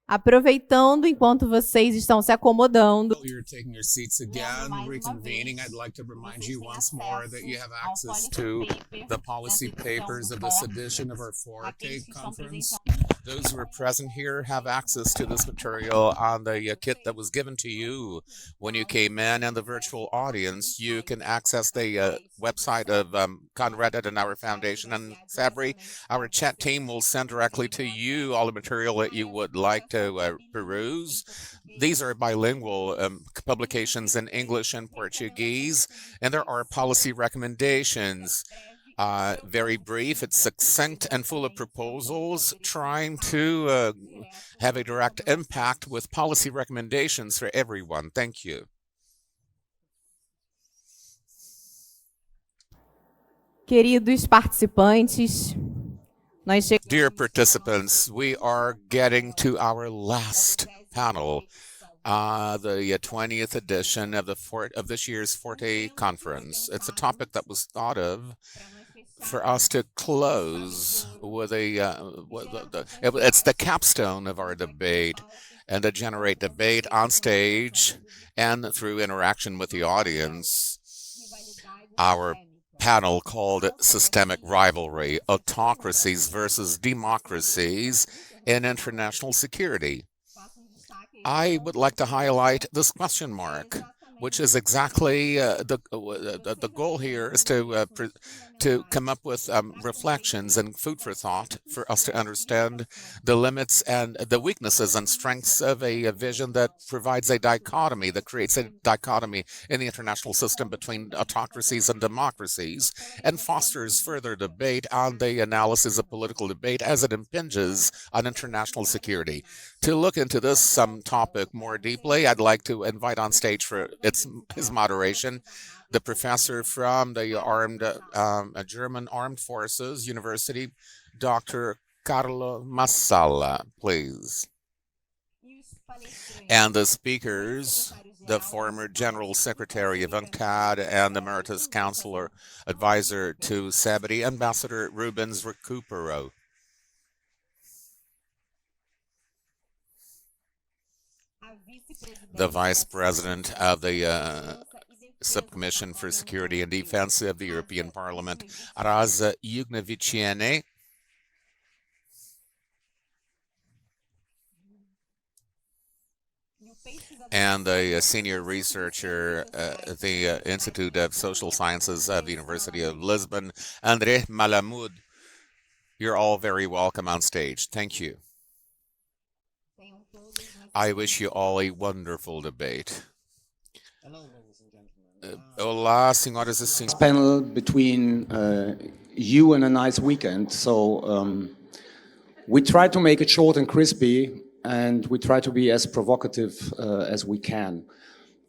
Aproveitando enquanto vocês estão se acomodando. You're taking your seats again, reconvening. I'd like to remind you once more that you have access to the policy papers of this edition of our Forte conference. Those who are present here have access to this material on the kit that was given to you when you came in, and the virtual audience, you can access the website of Conrad Adenauer Foundation and CEBRI. Our chat team will send directly to you all the material that you would like to peruse. These are bilingual publications in English and Portuguese, and there are policy recommendations. Very brief, it's succinct and full of proposals, trying to have a direct impact with policy recommendations for everyone. Thank you. Queridos participantes, dear participants, we are getting to our last panel, the 20th edition of this year's Forte conference. It's a topic that was thought of for us to close with it's the capstone of our debate, and to generate debate on stage and through interaction with the audience. Our panel called Systemic Rivalry, Autocracies versus Democracies in International Security. I would like to highlight this question mark, which is exactly the goal here is to come up with reflections and food for thought for us to understand the limits and the weaknesses and strengths of a vision that provides a dichotomy, that creates a dichotomy in the international system between autocracies and democracies, and fosters further debate on the analysis of political debate as it impinges on international security. To look into this topic more deeply, I'd like to invite on stage for his moderation the professor from the German Armed Forces University, Dr. Carlo Massala, please. And the speakers, the former General Secretary of UNCTAD and Emeritus Counselor Advisor to CEBRI, Ambassador Rubens Ricupero. The Vice President of the Subcommittee for Security and Defense of the European Parliament, Rasa Juknevičienė. And the senior researcher at the Institute of Social Sciences of the University of Lisbon, Andrés Malamud. You're all very welcome on stage. Thank you. I wish you all a wonderful debate. Hello, ladies and gentlemen. Olá, senhoras e senhores. Panel between you and a nice weekend. So we try to make it short and crispy, and we try to be as provocative as we can.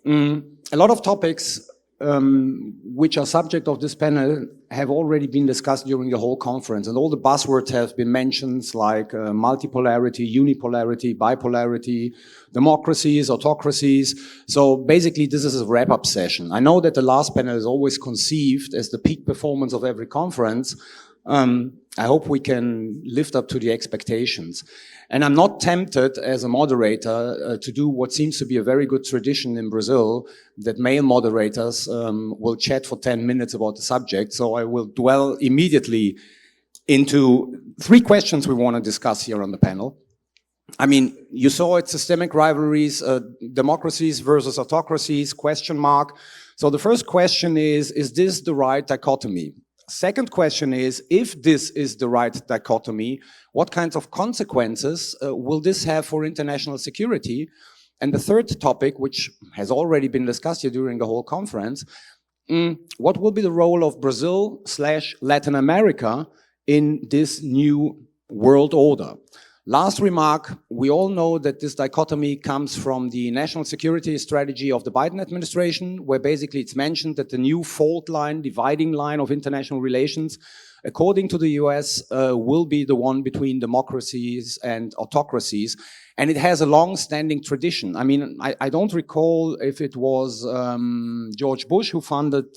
A lot of topics which are subject of this panel have already been discussed during the whole conference, and all the buzzwords have been mentioned, like multipolarity, unipolarity, bipolarity, democracies, autocracies. So basically this is a wrap-up session. I know that the last panel is always conceived as the peak performance of every conference. I hope we can live up to the expectations. And I'm not tempted as a moderator to do what seems to be a very good tradition in Brazil, that male moderators will chat for 10 minutes about the subject. So I will dwell immediately into 3 questions we want to discuss here on the panel. I mean, you saw it, systemic rivalries, democracies versus autocracies, question mark. So the first question is this the right dichotomy? Second question is, if this is the right dichotomy, what kinds of consequences will this have for international security? And the third topic, which has already been discussed here during the whole conference, what will be the role of Brazil/Latin America in this new world order? Last remark, we all know that this dichotomy comes from the national security strategy of the Biden administration, where basically it's mentioned that the new fault line, dividing line of international relations, according to the US, will be the one between democracies and autocracies. And it has a long-standing tradition. I mean, I don't recall if it was George Bush who funded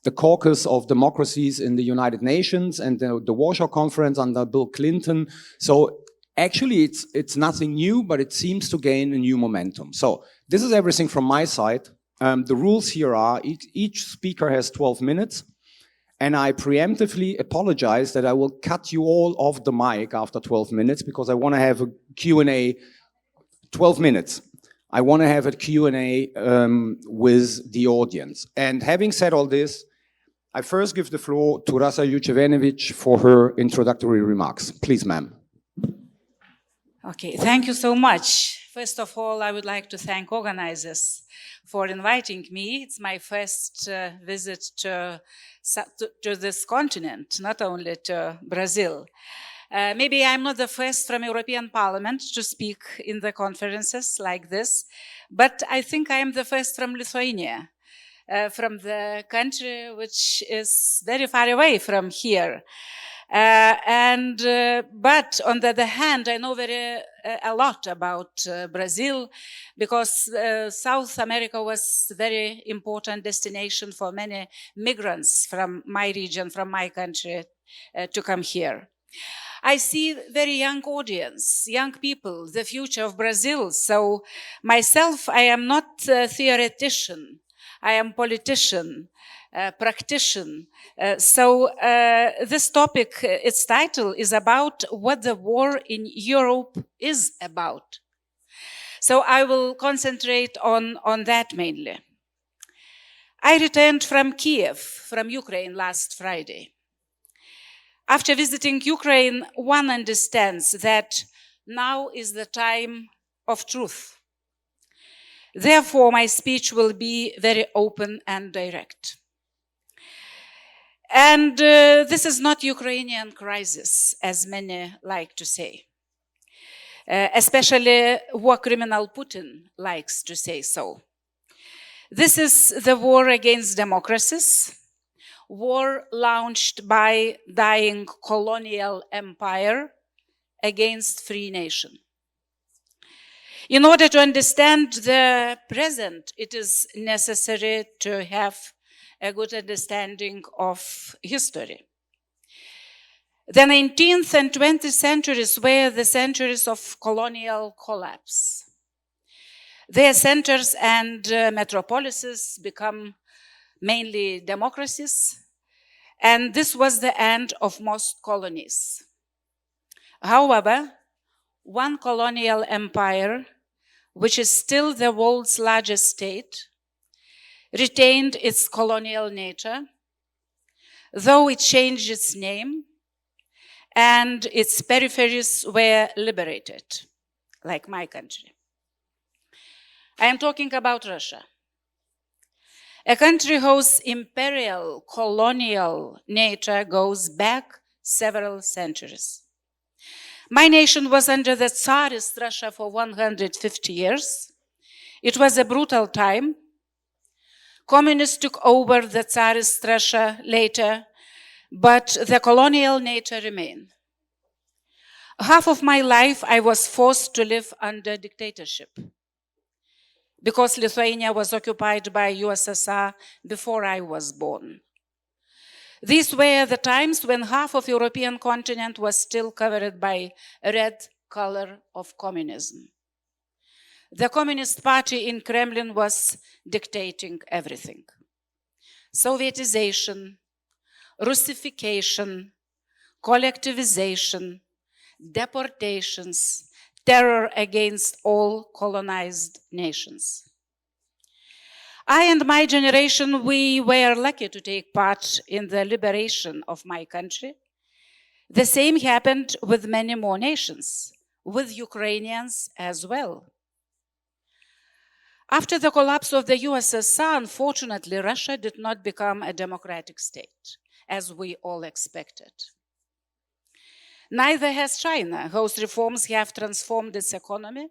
the caucus of democracies in the United Nations and the Warsaw Conference under Bill Clinton. So actually it's nothing new, but it seems to gain a new momentum. So this is everything from my side. The rules here are each speaker has 12 minutes. And I preemptively apologize that I will cut you all off the mic after 12 minutes because I want to have a Q&A, 12 minutes. I want to have a Q&A with the audience. And having said all this, I first give the floor to Rasa Juknevičienė for her introductory remarks. Please, ma'am. Okay, thank you so much. First of all, I would like to thank organizers for inviting me. It's my first visit to this continent, not only to Brazil. Maybe I'm not the first from European Parliament to speak in the conferences like this, but I think I am the first from Lithuania, from the country which is very far away from here. But on the other hand, I know a lot about Brazil because South America was a very important destination for many migrants from my region, from my country, to come here. I see very young audience, young people, the future of Brazil. So myself, I am not a theoretician. I am politician. Practitioner. So this topic, its title is about what the war in Europe is about. So I will concentrate on that mainly. I returned from Kiev, from Ukraine last Friday. After visiting Ukraine, one understands that now is the time of truth. Therefore, my speech will be very open and direct. And this is not Ukrainian crisis, as many like to say. Especially war criminal Putin likes to say so. This is the war against democracies, war launched by dying colonial empire against free nation. In order to understand the present, it is necessary to have a good understanding of history. The 19th and 20th centuries were the centuries of colonial collapse. Their centers and metropolises become mainly democracies, and this was the end of most colonies. However, one colonial empire, which is still the world's largest state, retained its colonial nature, though it changed its name and its peripheries were liberated, like my country. I am talking about Russia, a country whose imperial colonial nature goes back several centuries. My nation was under the Tsarist Russia for 150 years. It was a brutal time. Communists took over the Tsarist Russia later, but the colonial nature remained. Half of my life I was forced to live under dictatorship because Lithuania was occupied by USSR before I was born. These were the times when half of European continent was still covered by red color of communism. The Communist Party in Kremlin was dictating everything. Sovietization, Russification, collectivization, deportations, terror against all colonized nations. I and my generation, we were lucky to take part in the liberation of my country. The same happened with many more nations, with Ukrainians as well. After the collapse of the USSR, unfortunately, Russia did not become a democratic state, as we all expected. Neither has China, whose reforms have transformed its economy,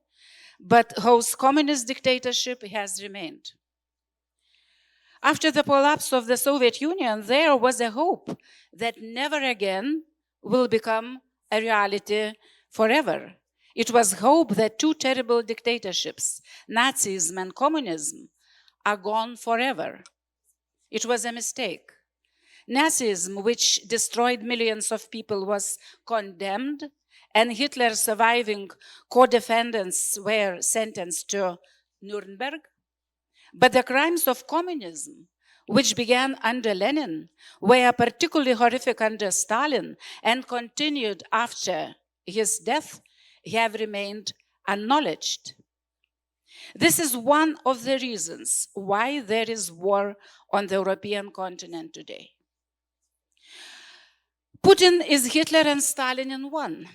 but whose communist dictatorship has remained. After the collapse of the Soviet Union, there was a hope that never again will become a reality forever. It was hope that two terrible dictatorships, Nazism and communism, are gone forever. It was a mistake. Nazism, which destroyed millions of people, was condemned and Hitler's surviving co-defendants were sentenced to Nuremberg. But the crimes of communism, which began under Lenin, were particularly horrific under Stalin and continued after his death, have remained unacknowledged. This is one of the reasons why there is war on the European continent today. Putin is Hitler and Stalin in one.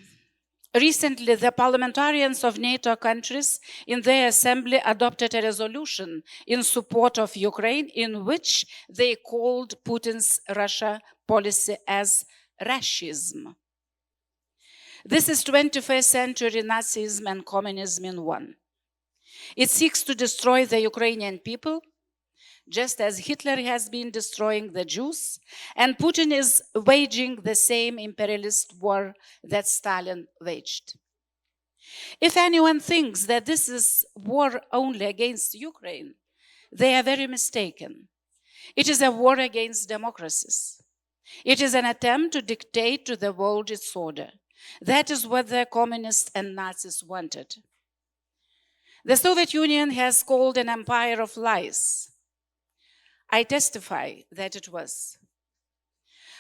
Recently, the parliamentarians of NATO countries in their assembly adopted a resolution in support of Ukraine in which they called Putin's Russia policy as Russism. This is 21st century Nazism and communism in one. It seeks to destroy the Ukrainian people, just as Hitler has been destroying the Jews, and Putin is waging the same imperialist war that Stalin waged. If anyone thinks that this is war only against Ukraine, they are very mistaken. It is a war against democracies. It is an attempt to dictate to the world its order. That is what the communists and Nazis wanted. The Soviet Union has called an empire of lies. I testify that it was.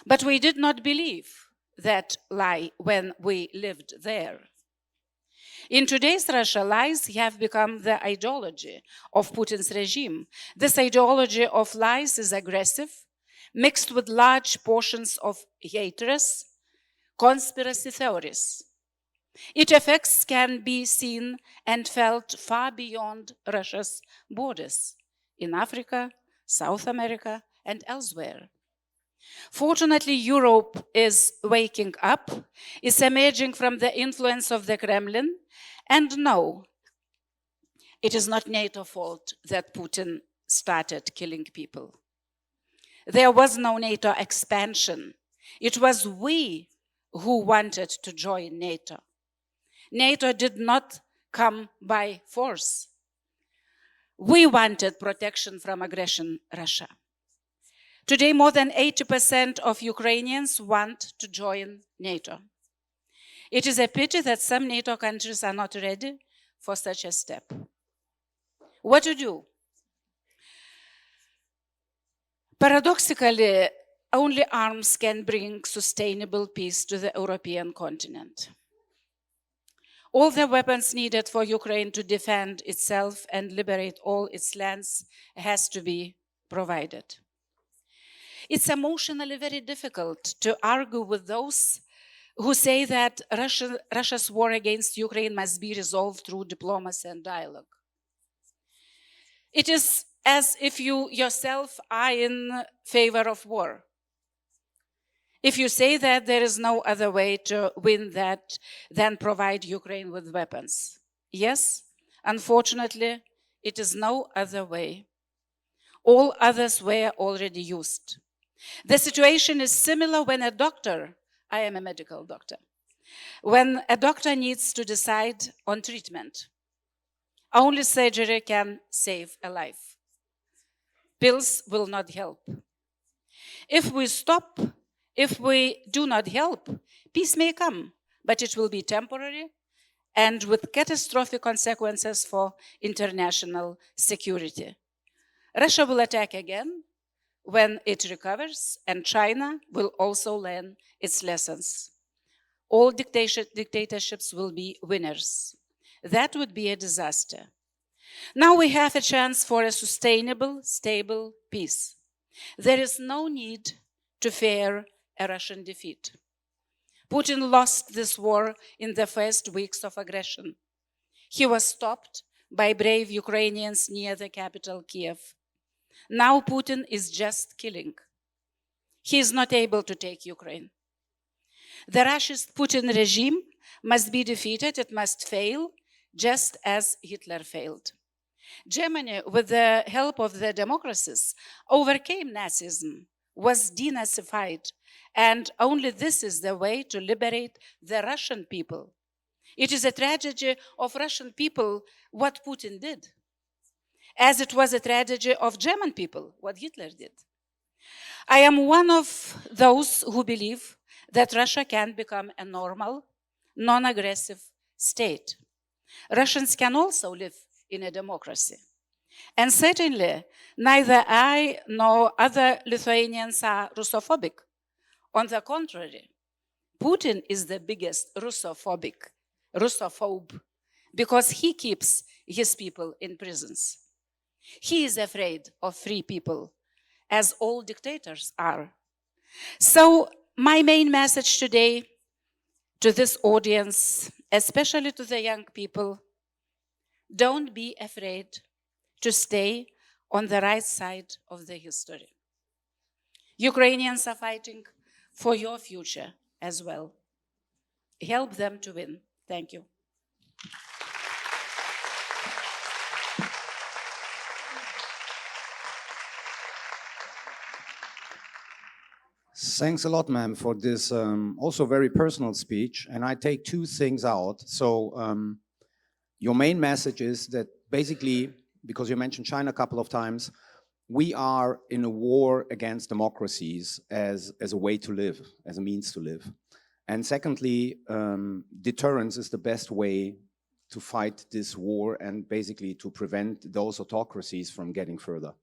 But we did not believe that lie when we lived there. In today's Russia, lies have become the ideology of Putin's regime. This ideology of lies is aggressive, mixed with large portions of hatred, conspiracy theories. Its effects can be seen and felt far beyond Russia's borders, in Africa, South America, and elsewhere. Fortunately, Europe is waking up, is emerging from the influence of the Kremlin, and no, it is not NATO's fault that Putin started killing people. There was no NATO expansion. It was we who wanted to join NATO. NATO did not come by force. We wanted protection from aggression Russia. Today, more than 80% of Ukrainians want to join NATO. It is a pity that some NATO countries are not ready for such a step. What to do? Paradoxically, only arms can bring sustainable peace to the European continent. All the weapons needed for Ukraine to defend itself and liberate all its lands has to be provided. It's emotionally very difficult to argue with those who say that Russia's war against Ukraine must be resolved through diplomacy and dialogue. It is as if you yourself are in favor of war. If you say that there is no other way to win that than provide Ukraine with weapons. Yes, unfortunately, it is no other way. All others were already used. The situation is similar when a doctor, I am a medical doctor, when a doctor needs to decide on treatment. Only surgery can save a life. Pills will not help. If we do not help, peace may come, but it will be temporary and with catastrophic consequences for international security. Russia will attack again when it recovers, and China will also learn its lessons. All dictatorships will be winners. That would be a disaster. Now we have a chance for a sustainable, stable peace. There is no need to fear a Russian defeat. Putin lost this war in the first weeks of aggression. He was stopped by brave Ukrainians near the capital, Kiev. Now Putin is just killing. He is not able to take Ukraine. The Russian Putin regime must be defeated, it must fail, just as Hitler failed. Germany, with the help of the democracies, overcame Nazism, was denazified, and only this is the way to liberate the Russian people. It is a tragedy of Russian people what Putin did, as it was a tragedy of German people, what Hitler did. I am one of those who believe that Russia can become a normal, non-aggressive state. Russians can also live in a democracy. And certainly, neither I nor other Lithuanians are Russophobic. On the contrary, Putin is the biggest Russophobe, because he keeps his people in prisons. He is afraid of free people, as all dictators are. So my main message today to this audience, especially to the young people, don't be afraid to stay on the right side of the history. Ukrainians are fighting for your future as well. Help them to win. Thank you. Thanks a lot, ma'am, for this also very personal speech. And I take two things out. So your main message is that basically, because you mentioned China a couple of times, we are in a war against democracies as a way to live, as a means to live. And secondly, deterrence is the best way to fight this war and basically to prevent those autocracies from getting further.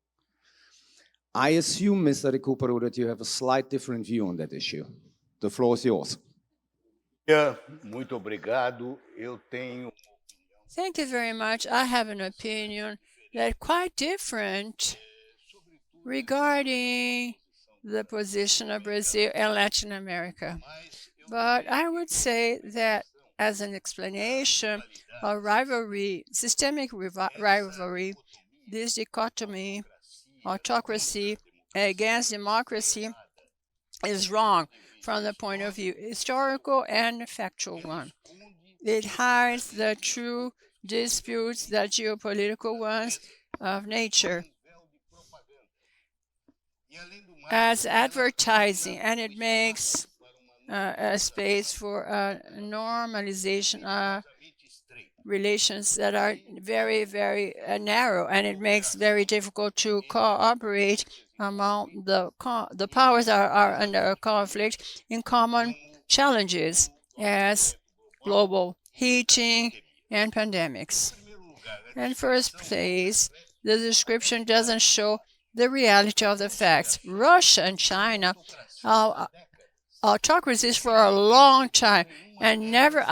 I assume, Mr. Ricupero, that you have a slight different view on that issue. The floor is yours. Muito obrigado. Eu tenho. Thank you very much. I have an opinion that's quite different regarding the position of Brazil and Latin America. But I would say that as an explanation of rivalry, systemic rivalry, this dichotomy, autocracy against democracy, is wrong from the point of view historical and factual one. It hides the true disputes, the geopolitical ones of nature, as advertising, and it makes a space for normalization of relations that are very, very narrow, and it makes very difficult to cooperate among the powers that are under conflict in common challenges as global heating and pandemics. In first place, the description doesn't show the reality of the facts. Russia and China are autocracies for a long time and never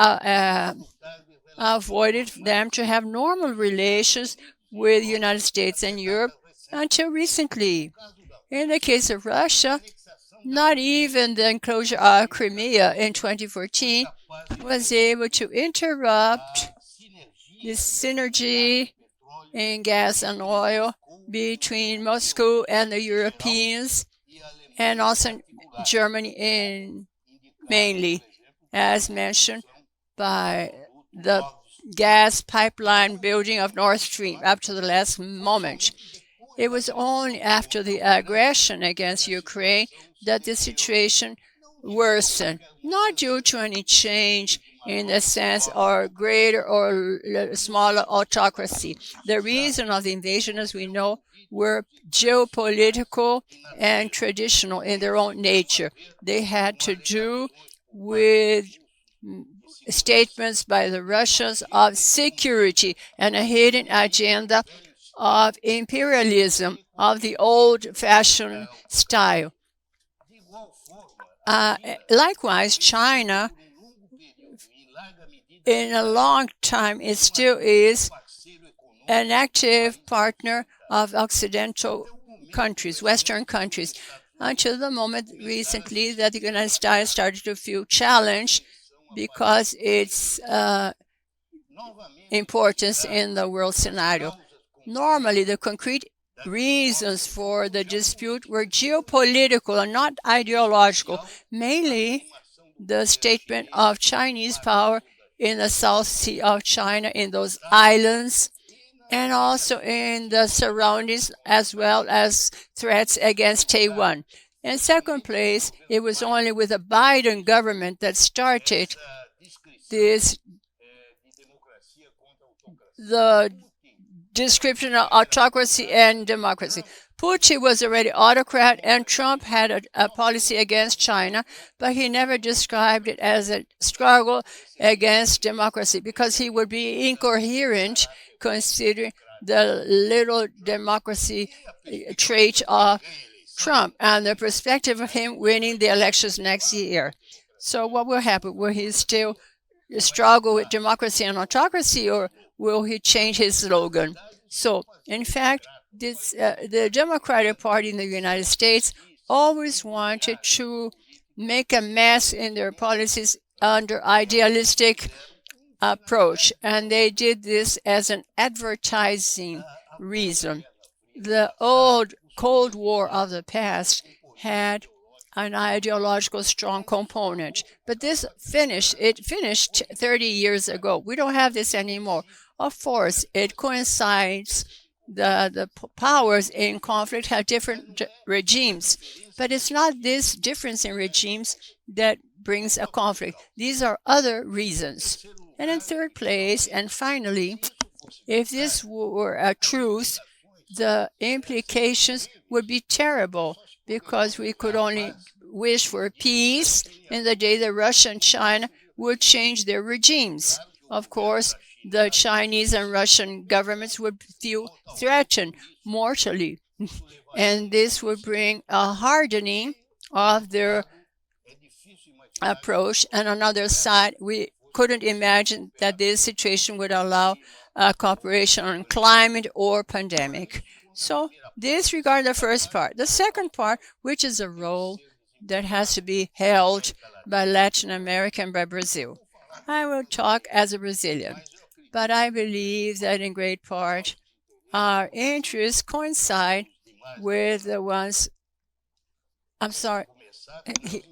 avoided them to have normal relations with the United States and Europe until recently. In the case of Russia, not even the enclosure of Crimea in 2014 was able to interrupt the synergy in gas and oil between Moscow and the Europeans, and also Germany mainly, as mentioned by the gas pipeline building of Nord Stream up to the last moment. It was only after the aggression against Ukraine that the situation worsened, not due to any change in the sense or greater or smaller autocracy. The reason of the invasion, as we know, were geopolitical and traditional in their own nature. They had to do with statements by the Russians of security and a hidden agenda of imperialism of the old-fashioned style. Likewise, China, in a long time, it still is an active partner of Occidental countries, Western countries, until the moment recently that the United States started to feel challenged because its importance in the world scenario. Normally, the concrete reasons for the dispute were geopolitical and not ideological, mainly the statement of Chinese power in the South Sea of China, in those islands, and also in the surroundings, as well as threats against Taiwan. In second place, it was only with the Biden government that started the description of autocracy and democracy. Putin was already autocrat, and Trump had a policy against China, but he never described it as a struggle against democracy because he would be incoherent considering the little democracy trait of Trump and the perspective of him winning the elections next year. So what will happen? Will he still struggle with democracy and autocracy, or will he change his slogan? So, in fact, the Democratic Party in the United States always wanted to make a mess in their policies under idealistic approach, and they did this as an advertising reason. The old Cold War of the past had an ideological strong component, but it finished 30 years ago. We don't have this anymore. Of course, it coincides. The powers in conflict have different regimes, but it's not this difference in regimes that brings a conflict. These are other reasons. And in third place, and finally, if this were a truth, the implications would be terrible because we could only wish for peace in the day that Russia and China would change their regimes. Of course, the Chinese and Russian governments would feel threatened mortally, and this would bring a hardening of their approach. And on the other side, we couldn't imagine that this situation would allow cooperation on climate or pandemic. So disregard the first part. The second part, which is a role that has to be held by Latin America and by Brazil. I will talk as a Brazilian, but I believe that in great part our interests coincide with the ones. I'm sorry,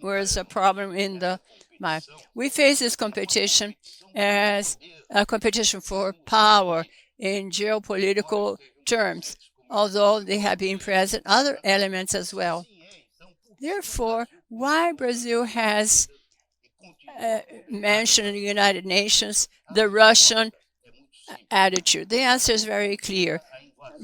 where's a problem in the map? We face this competition as a competition for power in geopolitical terms, although they have been present other elements as well. Therefore, why Brazil has mentioned in the United Nations the Russian attitude? The answer is very clear.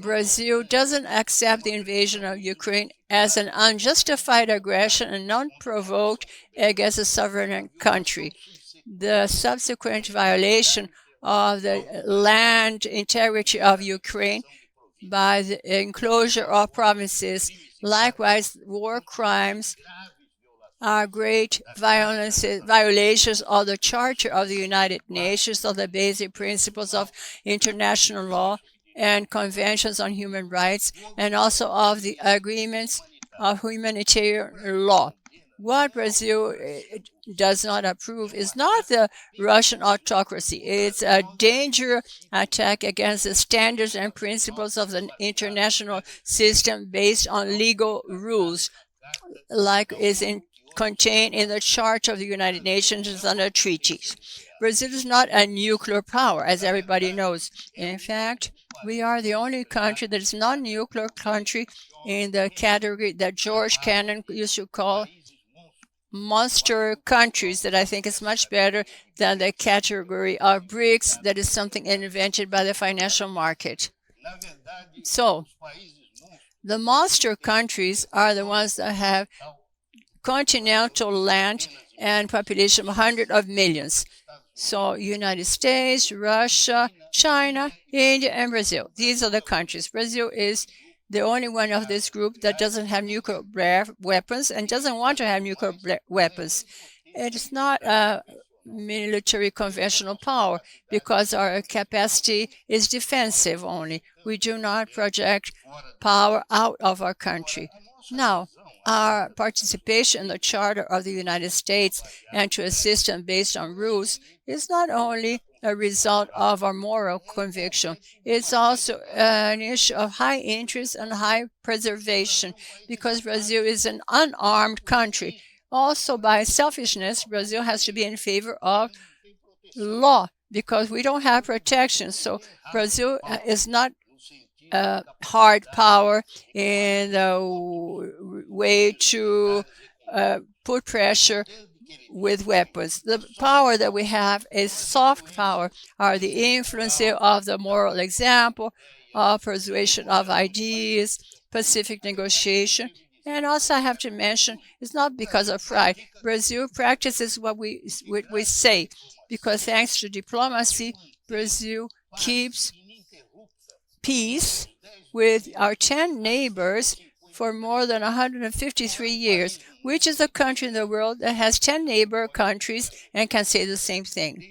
Brazil doesn't accept the invasion of Ukraine as an unjustified aggression and unprovoked against a sovereign country. The subsequent violation of the land integrity of Ukraine by the enclosure of provinces, likewise war crimes, are great violations of the Charter of the United Nations, of the basic principles of international law and conventions on human rights, and also of the agreements of humanitarian law. What Brazil does not approve is not the Russian autocracy. It's a dangerous attack against the standards and principles of the international system based on legal rules, like is contained in the Charter of the United Nations and the treaties. Brazil is not a nuclear power, as everybody knows. In fact, we are the only country that is not a nuclear country in the category that George Kennan used to call monster countries, that I think is much better than the category of BRICS, that is something invented by the financial market. So, the monster countries are the ones that have continental land and population of hundreds of millions. So, United States, Russia, China, India, and Brazil. These are the countries. Brazil is the only one of this group that doesn't have nuclear weapons and doesn't want to have nuclear weapons. It is not a military conventional power because our capacity is defensive only. We do not project power out of our country. Now, our participation in the Charter of the United States and to a system based on rules is not only a result of our moral conviction. It's also an issue of high interest and high preservation because Brazil is an unarmed country. Also, by selfishness, Brazil has to be in favor of law because we don't have protection. So Brazil is not hard power in the way to put pressure with weapons. The power that we have is soft power, are the influence of the moral example, of persuasion of ideas, Pacific negotiation. And also I have to mention, it's not because of pride. Brazil practices what we say, because thanks to diplomacy, Brazil keeps peace with our 10 neighbors for more than 153 years, which is a country in the world that has 10 neighbor countries and can say the same thing.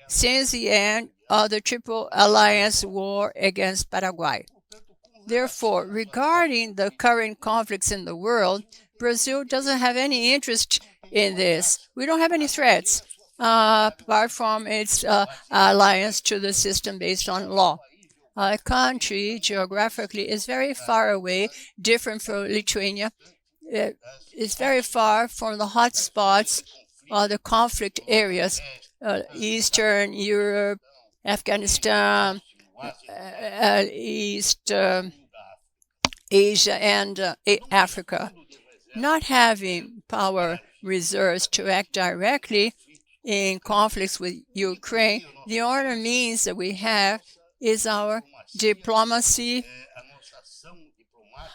Since the end of the Triple Alliance War against Paraguay. Therefore, regarding the current conflicts in the world, Brazil doesn't have any interest in this. We don't have any threats, apart from its alliance to the system based on law. Our country, geographically, is very far away, different from Lithuania. It's very far from the hot spots of the conflict areas, Eastern Europe, Afghanistan, East Asia, and Africa. Not having power reserves to act directly in conflicts with Ukraine, the only means that we have is our diplomacy,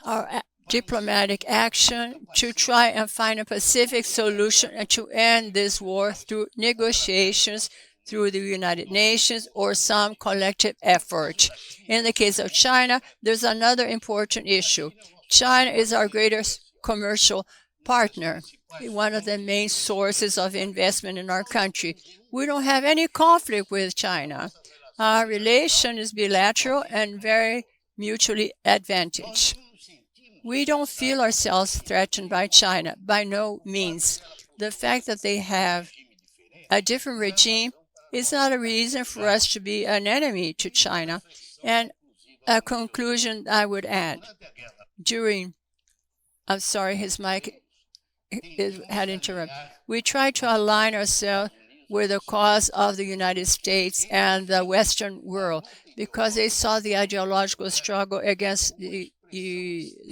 our diplomatic action to try and find a pacific solution and to end this war through negotiations through the United Nations or some collective effort. In the case of China, there's another important issue. China is our greatest commercial partner, one of the main sources of investment in our country. We don't have any conflict with China. Our relation is bilateral and very mutually advantageous. We don't feel ourselves threatened by China, by no means. The fact that they have a different regime is not a reason for us to be an enemy to China. And a conclusion I would add, I'm sorry, his mic had interrupted. We try to align ourselves with the cause of the United States and the Western world because they saw the ideological struggle against the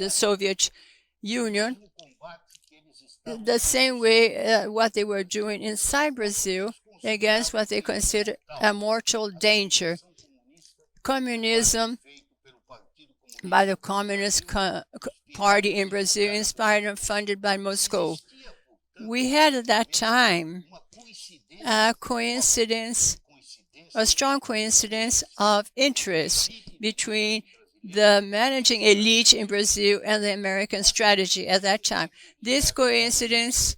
Soviet Union the same way what they were doing inside Brazil against what they consider a mortal danger. Communism by the Communist Party in Brazil, inspired and funded by Moscow. We had at that time a strong coincidence of interest between the managing elite in Brazil and the American strategy at that time. This coincidence,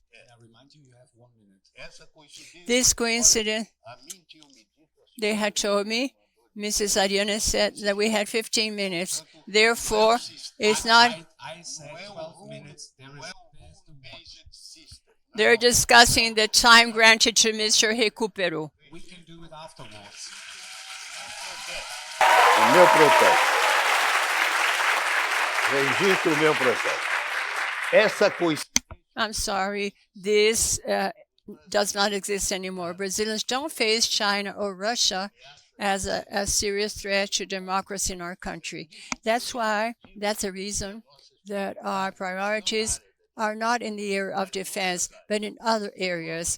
they had told me, Mrs. Ariana said that we had 15 minutes. Therefore, it's not... I said 12 minutes. They're discussing the time granted to Mr. Ricupero. We can do it afterwards. O meu protesto. Registro o meu protesto. Essa coincidência. I'm sorry, this does not exist anymore. Brazilians don't face China or Russia as a serious threat to democracy in our country. That's a reason that our priorities are not in the area of defense, but in other areas.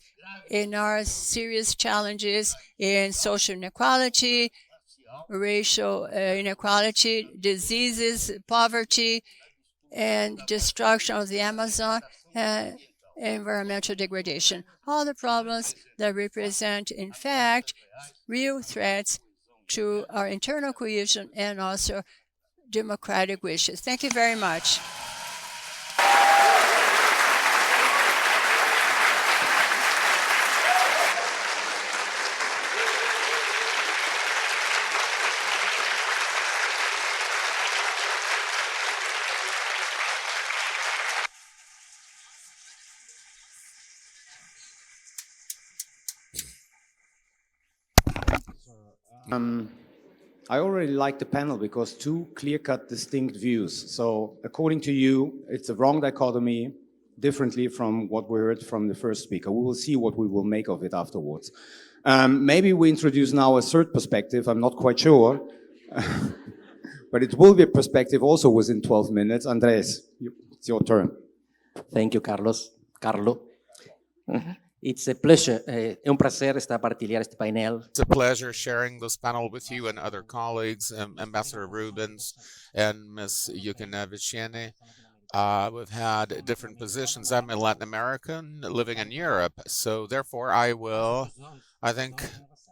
In our serious challenges in social inequality, racial inequality, diseases, poverty, and destruction of the Amazon, environmental degradation. All the problems that represent, in fact, real threats to our internal cohesion and also democratic wishes. Thank you very much. I already like the panel because two clear-cut, distinct views. So according to you, it's a wrong dichotomy, differently from what we heard from the first speaker. We will see what we will make of it afterwards. Maybe we introduce now a third perspective, I'm not quite sure. But it will be a perspective also within 12 minutes. Andrés, it's your turn. Thank you, Carlo. It's a pleasure, è un prazer estar partilhar este painel. It's a pleasure sharing this panel with you and other colleagues, Ambassador Rubens and Ms. Juknevičienė. We've had different positions. I'm a Latin American living in Europe, so therefore I think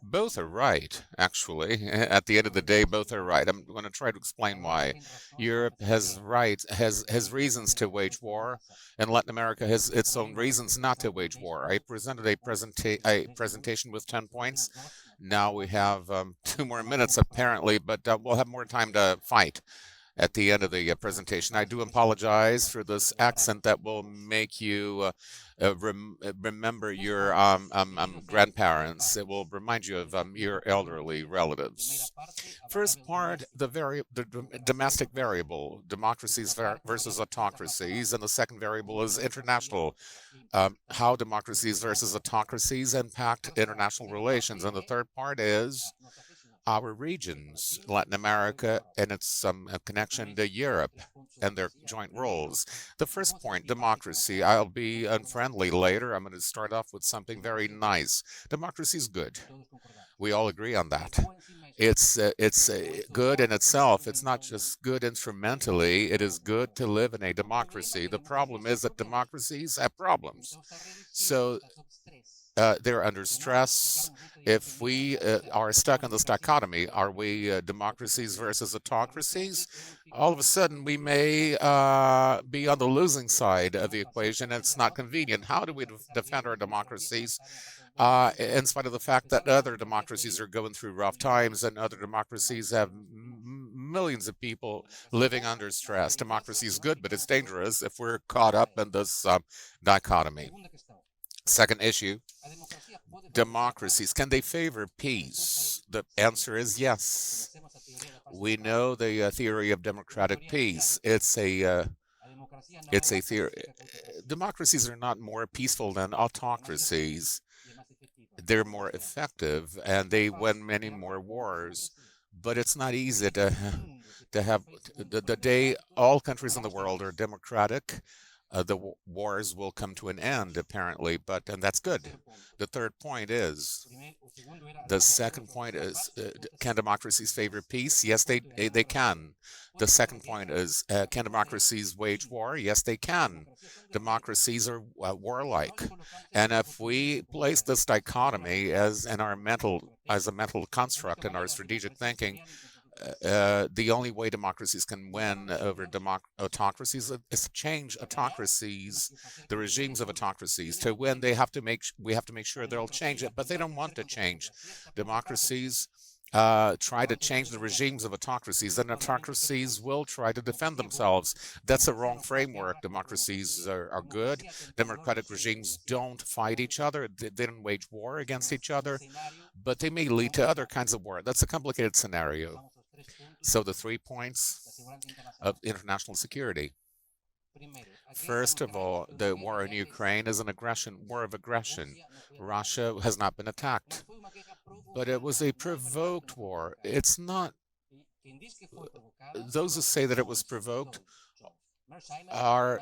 both are right, actually. At the end of the day, both are right. I'm going to try to explain why. Europe has reasons to wage war, and Latin America has its own reasons not to wage war. I presented a presentation with 10 points. Now we have 2 more minutes, apparently, but we'll have more time to fight at the end of the presentation. I do apologize for this accent that will make you remember your grandparents. It will remind you of your elderly relatives. First part, the domestic variable, democracies versus autocracies, and the second variable is international, how democracies versus autocracies impact international relations, and the third part is our regions, Latin America, and its connection to Europe and their joint roles. The first point, democracy. I'll be unfriendly later. I'm going to start off with something very nice. Democracy is good. We all agree on that. It's good in itself. It's not just good instrumentally. It is good to live in a democracy. The problem is that democracies have problems. So they're under stress. If we are stuck in this dichotomy, are we democracies versus autocracies? All of a sudden, we may be on the losing side of the equation. It's not convenient. How do we defend our democracies in spite of the fact that other democracies are going through rough times and other democracies have millions of people living under stress? Democracy is good, but it's dangerous if we're caught up in this dichotomy. Second issue, democracies, can they favor peace? The answer is yes. We know the theory of democratic peace. It's a theory. Democracies are not more peaceful than autocracies. They're more effective and they win many more wars. But it's not easy to have the day all countries in the world are democratic. The wars will come to an end, apparently, and that's good. The third point is, the second point is, can democracies favor peace? Yes, they can. The second point is, can democracies wage war? Yes, they can. Democracies are warlike. And if we place this dichotomy as a mental construct in our strategic thinking, the only way democracies can win over autocracies is to change autocracies, the regimes of autocracies. To win, we have to make sure they'll change it, but they don't want to change. Democracies try to change the regimes of autocracies, and autocracies will try to defend themselves. That's a wrong framework. Democracies are good. Democratic regimes don't fight each other. They don't wage war against each other, but they may lead to other kinds of war. That's a complicated scenario. So the 3 points of international security. First of all, the war in Ukraine is an war of aggression. Russia has not been attacked, but it was a provoked war. It's not. Those who say that it was provoked are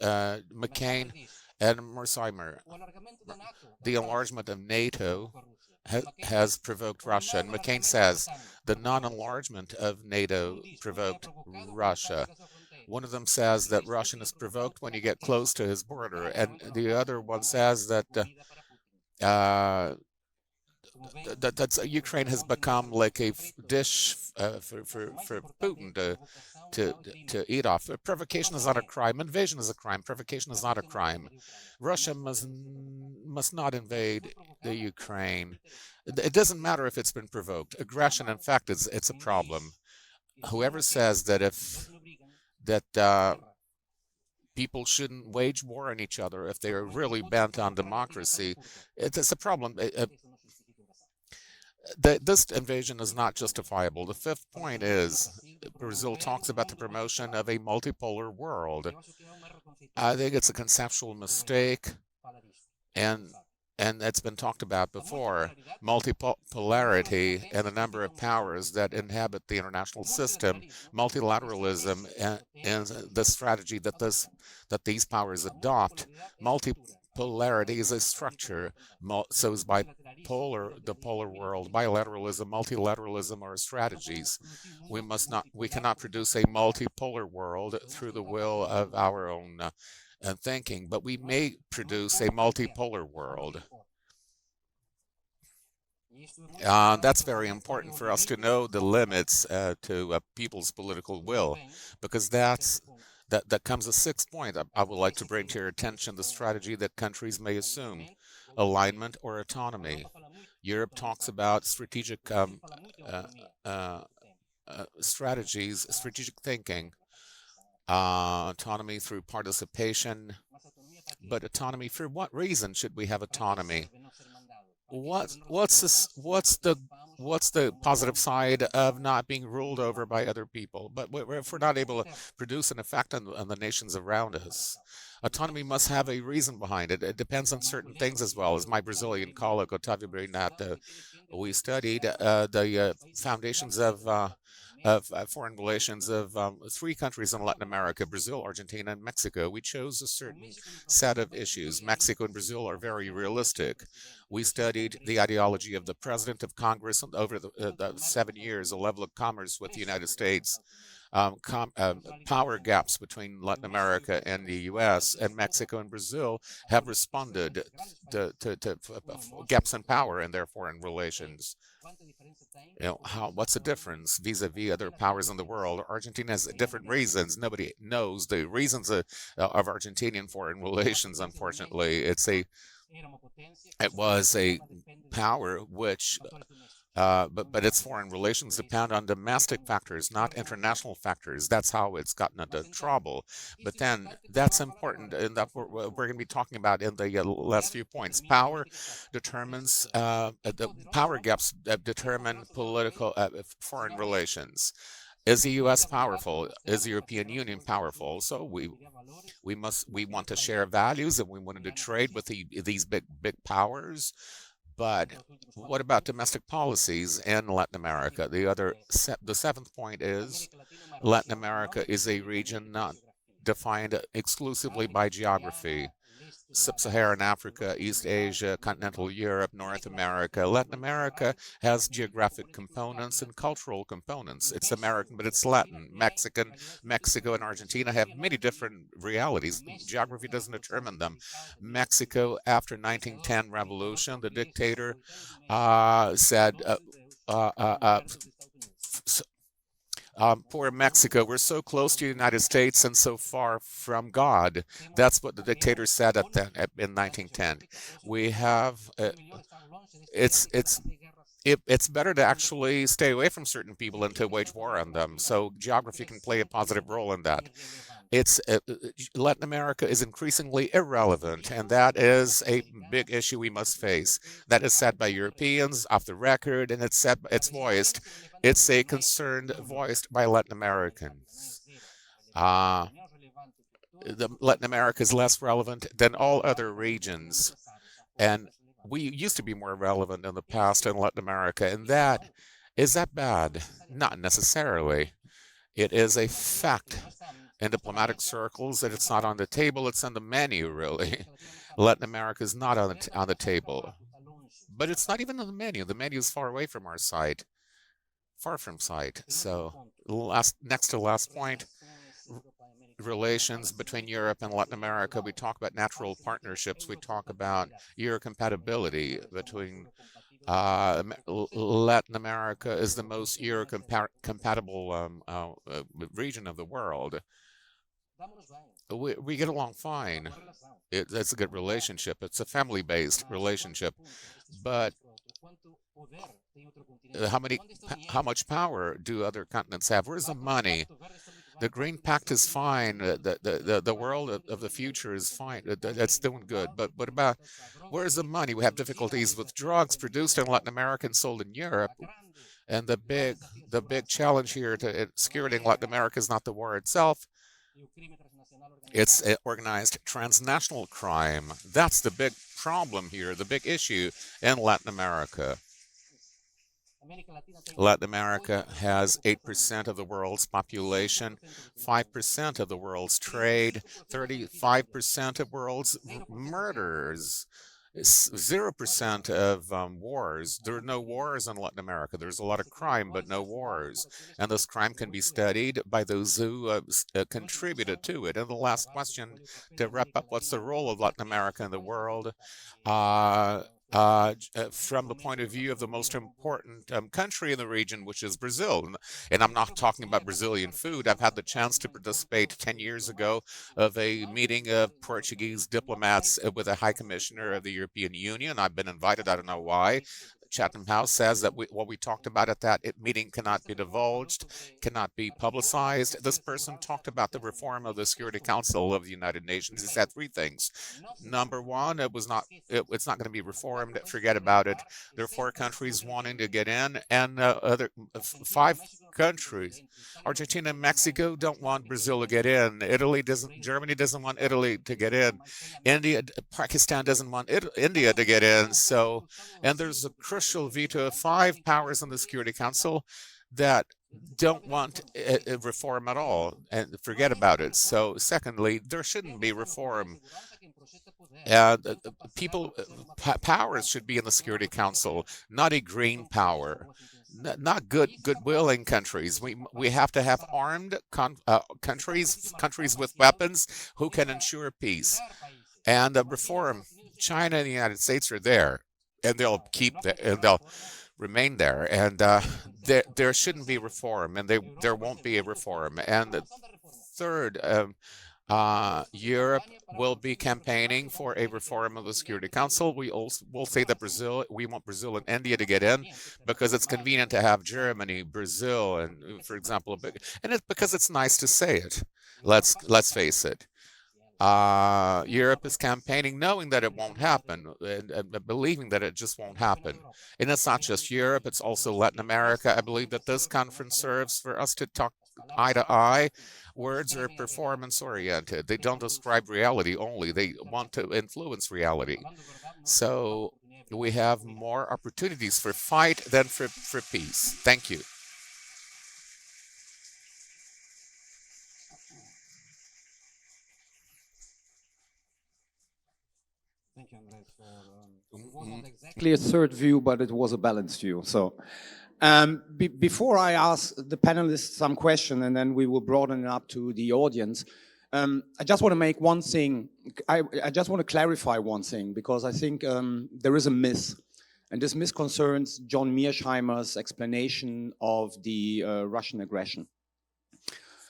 McCain and Mersheimer. The enlargement of NATO has provoked Russia, and McCain says the non-enlargement of NATO provoked Russia. One of them says that Russia is provoked when you get close to his border, and the other one says that Ukraine has become like a dish for Putin to eat off. Provocation is not a crime. Invasion is a crime. Provocation is not a crime. Russia must not invade the Ukraine. It doesn't matter if it's been provoked. Aggression, in fact, it's a problem. Whoever says that people shouldn't wage war on each other if they are really bent on democracy, it's a problem. This invasion is not justifiable. The fifth point is Brazil talks about the promotion of a multipolar world. I think it's a conceptual mistake, and it's been talked about before. Multipolarity and the number of powers that inhabit the international system, multilateralism, and the strategy that these powers adopt. polarity is a structure. So is the polar world. Bilateralism, multilateralism are strategies. We cannot produce a multipolar world through the will of our own thinking, but we may produce a multipolar world. That's very important for us to know the limits to people's political will, because that comes a sixth point I would like to bring to your attention: the strategy that countries may assume, alignment or autonomy. Europe talks about strategic strategies, strategic thinking, autonomy through participation. But autonomy, for what reason should we have autonomy? What's the positive side of not being ruled over by other people? But if we're not able to produce an effect on the nations around us, autonomy must have a reason behind it. It depends on certain things as well. As my Brazilian colleague Otávio Bernat, we studied the foundations of foreign relations of three countries in Latin America: Brazil, Argentina, and Mexico. We chose a certain set of issues. Mexico and Brazil are very realistic. We studied the ideology of the president of Congress over the 7 years, the level of commerce with the United States, power gaps between Latin America and the U.S., and Mexico and Brazil have responded to gaps in power in their foreign relations. What's the difference vis-a-vis other powers in the world? Argentina has different reasons. Nobody knows the reasons of Argentinian foreign relations, unfortunately. It was a power which, but its foreign relations depend on domestic factors, not international factors. That's how it's gotten into trouble. But then that's important, and that we're going to be talking about in the last few points. Power determines, the power gaps determine political foreign relations. Is the U.S. powerful? Is the European Union powerful? So we want to share values, and we wanted to trade with these big powers. But what about domestic policies in Latin America? The seventh point is Latin America is a region not defined exclusively by geography. Sub-Saharan Africa, East Asia, continental Europe, North America. Latin America has geographic components and cultural components. It's American, but it's Latin. Mexico and Argentina have many different realities. Geography doesn't determine them. Mexico, after 1910 revolution, the dictator said, poor Mexico, we're so close to the United States and so far from God. That's what the dictator said in 1910. We have, it's better to actually stay away from certain people than to wage war on them. So geography can play a positive role in that. Latin America is increasingly irrelevant, and that is a big issue we must face. That is said by Europeans off the record, and it's voiced. It's a concern voiced by Latin Americans. Latin America is less relevant than all other regions, and we used to be more relevant in the past in Latin America, and is that bad? Not necessarily. It is a fact in diplomatic circles that it's not on the table, it's on the menu, really. Latin America is not on the table. But it's not even on the menu. The menu is far away from our site. Far from sight. So, next to last point, relations between Europe and Latin America. We talk about natural partnerships. We talk about Eurocompatibility between Latin America is the most Euro-compatible region of the world. We get along fine. It's a good relationship. It's a family-based relationship. But how much power do other continents have? Where's the money? The Green Pact is fine. The world of the future is fine. That's doing good. But what about, where's the money? We have difficulties with drugs produced in Latin America and sold in Europe. And the big challenge here to security in Latin America is not the war itself. It's organized transnational crime. That's the big problem here, the big issue in Latin America. Latin America has 8% of the world's population, 5% of the world's trade, 35% of world's murders, 0% of wars. There are no wars in Latin America. There's a lot of crime, but no wars. And this crime can be studied by those who contributed to it. And the last question to wrap up, what's the role of Latin America in the world? From the point of view of the most important country in the region, which is Brazil. And I'm not talking about Brazilian food. I've had the chance to participate 10 years ago of a meeting of Portuguese diplomats with a High Commissioner of the European Union. I've been invited, I don't know why. Chatham House says that what we talked about at that meeting cannot be divulged, cannot be publicized. This person talked about the reform of the Security Council of the United Nations. He said three things. Number one, it's not going to be reformed. Forget about it. There are 4 countries wanting to get in, and other 5 countries, Argentina and Mexico, don't want Brazil to get in. Germany doesn't want Italy to get in. Pakistan doesn't want India to get in. So, and there's a crucial veto of 5 powers in the Security Council that don't want a reform at all, and forget about it. So, secondly, there shouldn't be reform. Powers should be in the Security Council, not a green power. Not good-willing countries. We have to have armed countries with weapons who can ensure peace. And reform. China and the United States are there, and they'll remain there. And there shouldn't be reform, and there won't be a reform. And the third, Europe will be campaigning for a reform of the Security Council. Will say that we want Brazil and India to get in because it's convenient to have Germany, Brazil, and for example, and it's because it's nice to say it. Let's face it. Europe is campaigning knowing that it won't happen, and believing that it just won't happen. And it's not just Europe, it's also Latin America. I believe that this conference serves for us to talk eye to eye. Words are performance-oriented. They don't describe reality only. They want to influence reality. So we have more opportunities for fight than for peace. Thank you. Thank you, Andrés, for It wasn't exactly a third view, but it was a balanced view. So before I ask the panelists some question, and then we will broaden it up to the audience, I just want to make one thing. I just want to clarify one thing, because I think there is a myth, and this myth concerns John Mearsheimer's explanation of the Russian aggression.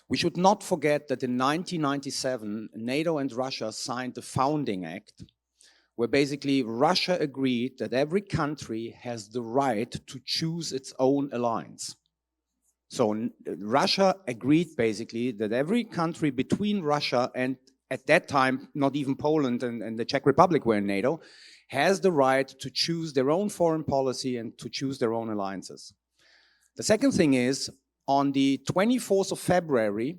We should not forget that in 1997, NATO and Russia signed the Founding Act, where basically Russia agreed that every country has the right to choose its own alliance. So Russia agreed basically that every country between Russia and, at that time, not even Poland and the Czech Republic were in NATO, has the right to choose their own foreign policy and to choose their own alliances. The second thing is, on the 24th of February,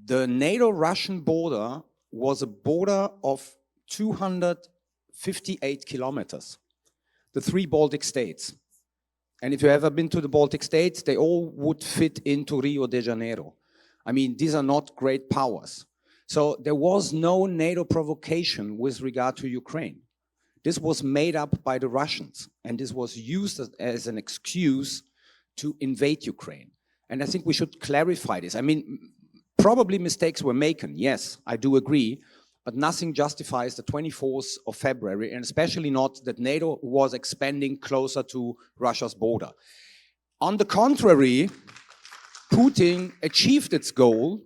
the NATO-Russian border was a border of 258 kilometers, the 3 Baltic states. And if you've ever been to the Baltic states, they all would fit into Rio de Janeiro. I mean, these are not great powers. So there was no NATO provocation with regard to Ukraine. This was made up by the Russians, and this was used as an excuse to invade Ukraine. And I think we should clarify this. I mean, probably mistakes were made, yes, I do agree, but nothing justifies the 24th of February, and especially not that NATO was expanding closer to Russia's border. On the contrary, Putin achieved its goal,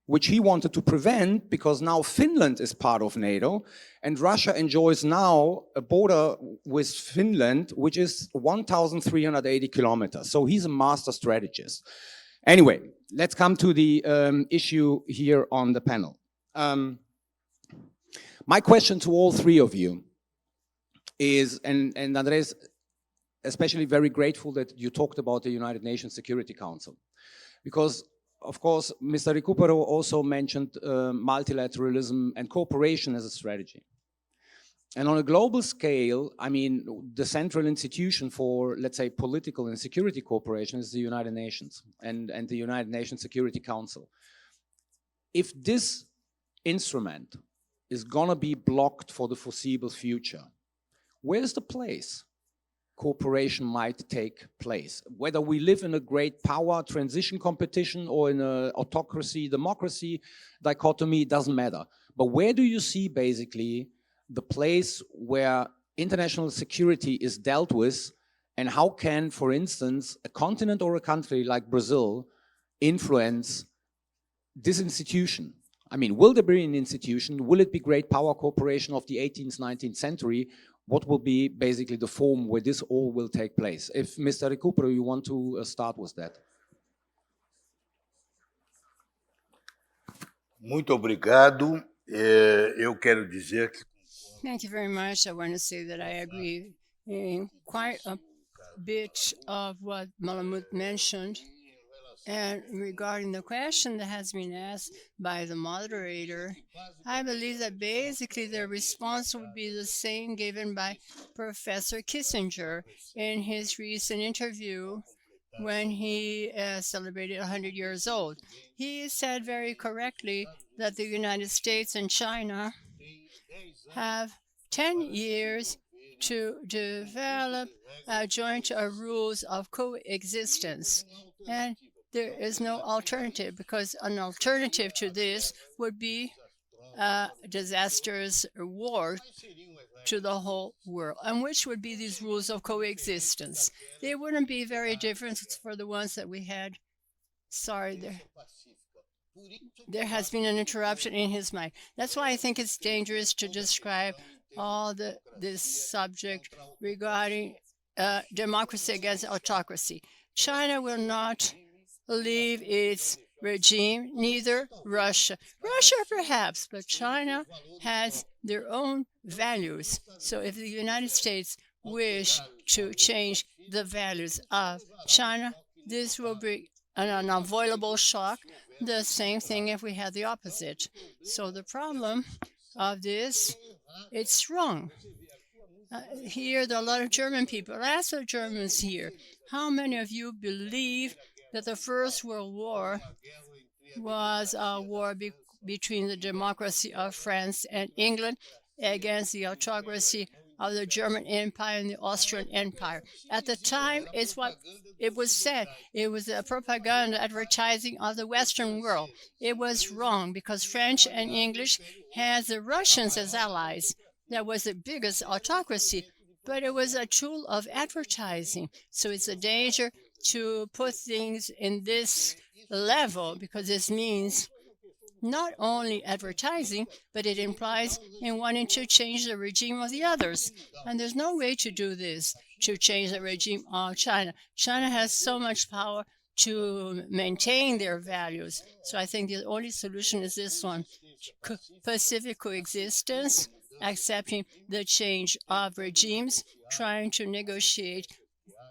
which he wanted to prevent, because now Finland is part of NATO, and Russia enjoys now a border with Finland, which is 1,380 kilometers. So he's a master strategist. Anyway, let's come to the issue here on the panel. My question to all 3 of you is, and Andrés, especially very grateful that you talked about the United Nations Security Council, because of course, Mr. Ricupero also mentioned multilateralism and cooperation as a strategy. And on a global scale, I mean, the central institution for, let's say, political and security cooperation is the United Nations and the United Nations Security Council. If this instrument is gonna be blocked for the foreseeable future, where's the place cooperation might take place? Whether we live in a great power transition competition or in an autocracy, democracy dichotomy, it doesn't matter. But where do you see basically the place where international security is dealt with, and how can, for instance, a continent or a country like Brazil influence this institution? I mean, will there be an institution? Will it be great power cooperation of the 18th, 19th century? What will be basically the form where this all will take place? If Mr. Ricupero, you want to start with that. Muito obrigado. Eu quero dizer que Thank you very much. I want to say that I agree in quite a bit of what Malamud mentioned. And regarding the question that has been asked by the moderator, I believe that basically the response would be the same given by Professor Kissinger in his recent interview when he celebrated 100 years old. He said very correctly that the United States and China have 10 years to develop joint rules of coexistence. And there is no alternative, because an alternative to this would be a disastrous war to the whole world. And which would be these rules of coexistence? They wouldn't be very different for the ones that we had. Sorry, there has been an interruption in his mic. That's why I think it's dangerous to describe all this subject regarding democracy against autocracy. China will not leave its regime, neither Russia. Russia perhaps, but China has their own values. So if the United States wish to change the values of China, this will be an unavoidable shock. The same thing if we had the opposite. So the problem of this, it's wrong. Here, there are a lot of German people. Ask the Germans here, how many of you believe that the First World War was a war between the democracy of France and England against the autocracy of the German Empire and the Austrian Empire? At the time, it's what it was said. It was a propaganda advertising of the Western world. It was wrong because French and English had the Russians as allies. That was the biggest autocracy, but it was a tool of advertising. So it's a danger to put things in this level, because this means not only advertising, but it implies in wanting to change the regime of the others. And there's no way to do this, to change the regime of China. China has so much power to maintain their values. So I think the only solution is this one: Pacific coexistence, accepting the change of regimes, trying to negotiate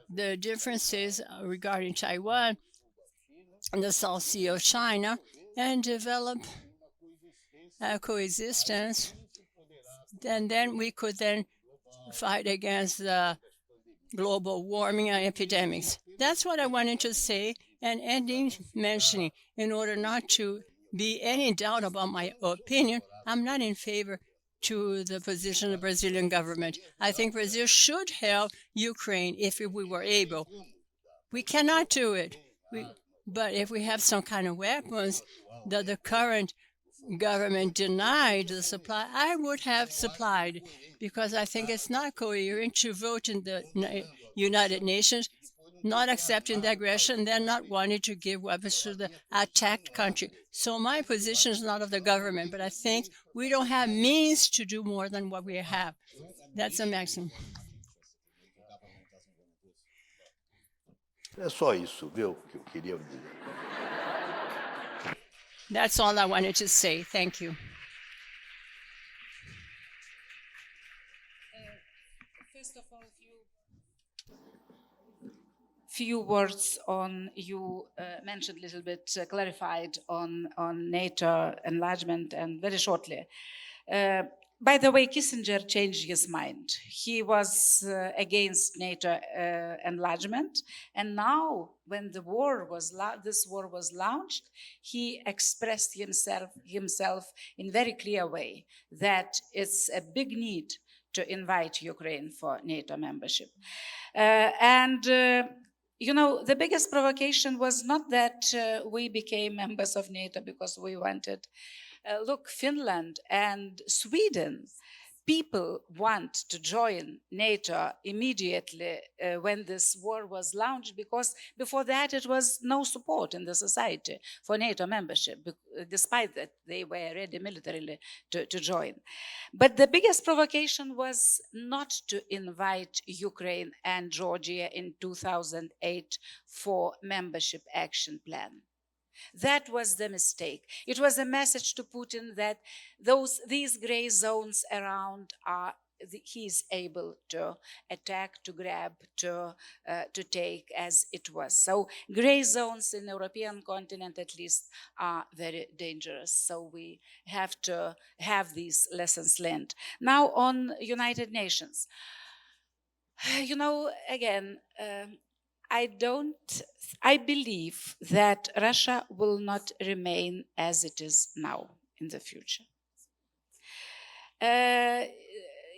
the differences regarding Taiwan and the South Sea of China, and develop coexistence. And then we could then fight against the global warming and epidemics. That's what I wanted to say, and ending mentioning, in order not to be any doubt about my opinion, I'm not in favor to the position of the Brazilian government. I think Brazil should help Ukraine if we were able. We cannot do it. But if we have some kind of weapons that the current government denied the supply, I would have supplied, because I think it's not coherent to vote in the United Nations, not accepting the aggression, then not wanting to give weapons to the attacked country. So my position is not of the government, but I think we don't have means to do more than what we have. That's a maximum. É só isso, viu, que eu queria dizer. That's all I wanted to say. Thank you. First of all, few words on, you mentioned a little bit, clarified on NATO enlargement, and very shortly. By the way, Kissinger changed his mind. He was against NATO enlargement, and now, when this war was launched, he expressed himself in very clear way that it's a big need to invite Ukraine for NATO membership. You know, the biggest provocation was not that we became members of NATO because we wanted. Look, Finland and Sweden, people want to join NATO immediately when this war was launched, because before that it was no support in the society for NATO membership, despite that they were ready militarily to join. But the biggest provocation was not to invite Ukraine and Georgia in 2008 for membership action plan. That was the mistake. It was a message to Putin that these gray zones around he is able to attack, to grab, to take as it was. So gray zones in the European continent, at least, are very dangerous. So we have to have these lessons learned. Now on United Nations. You know, again, I believe that Russia will not remain as it is now in the future.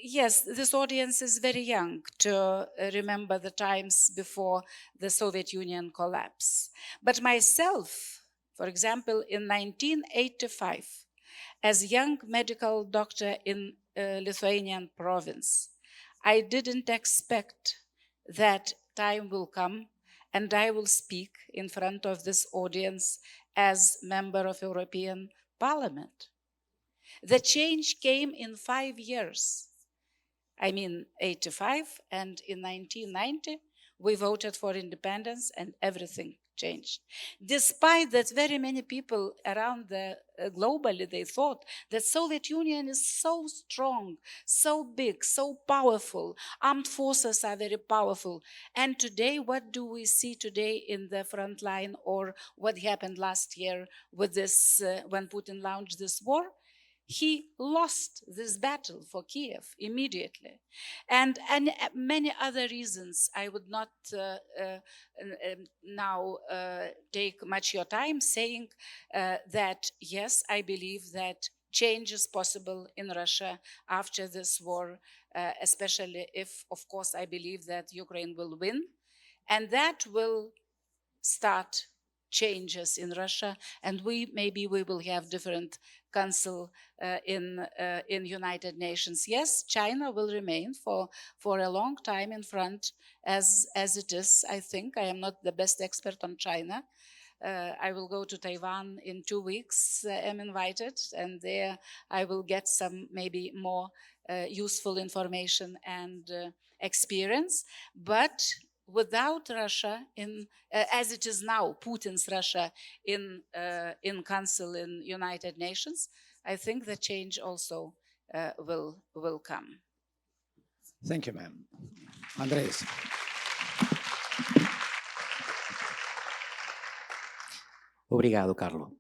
Yes, this audience is very young to remember the times before the Soviet Union collapse. But myself, for example, in 1985, as young medical doctor in Lithuanian province, I didn't expect that time will come and I will speak in front of this audience as member of European Parliament. The change came in 5 years. I mean, 85, and in 1990, we voted for independence and everything changed. Despite that, very many people around globally, they thought that Soviet Union is so strong, so big, so powerful. Armed forces are very powerful. And today, what do we see today in the front line, or what happened last year with this, when Putin launched this war? He lost this battle for Kiev immediately. And many other reasons. I would not now take much your time saying that, yes, I believe that change is possible in Russia after this war, especially if, of course, I believe that Ukraine will win. And that will start changes in Russia, and maybe we will have different council in United Nations. Yes, China will remain for a long time in front as it is. I think I am not the best expert on China. I will go to Taiwan in 2 weeks. I'm invited, and there I will get some maybe more useful information and experience. But without Russia, as it is now, Putin's Russia in Council in United Nations, I think the change also will come. Thank you, ma'am. Andrés. Obrigado, Carlo.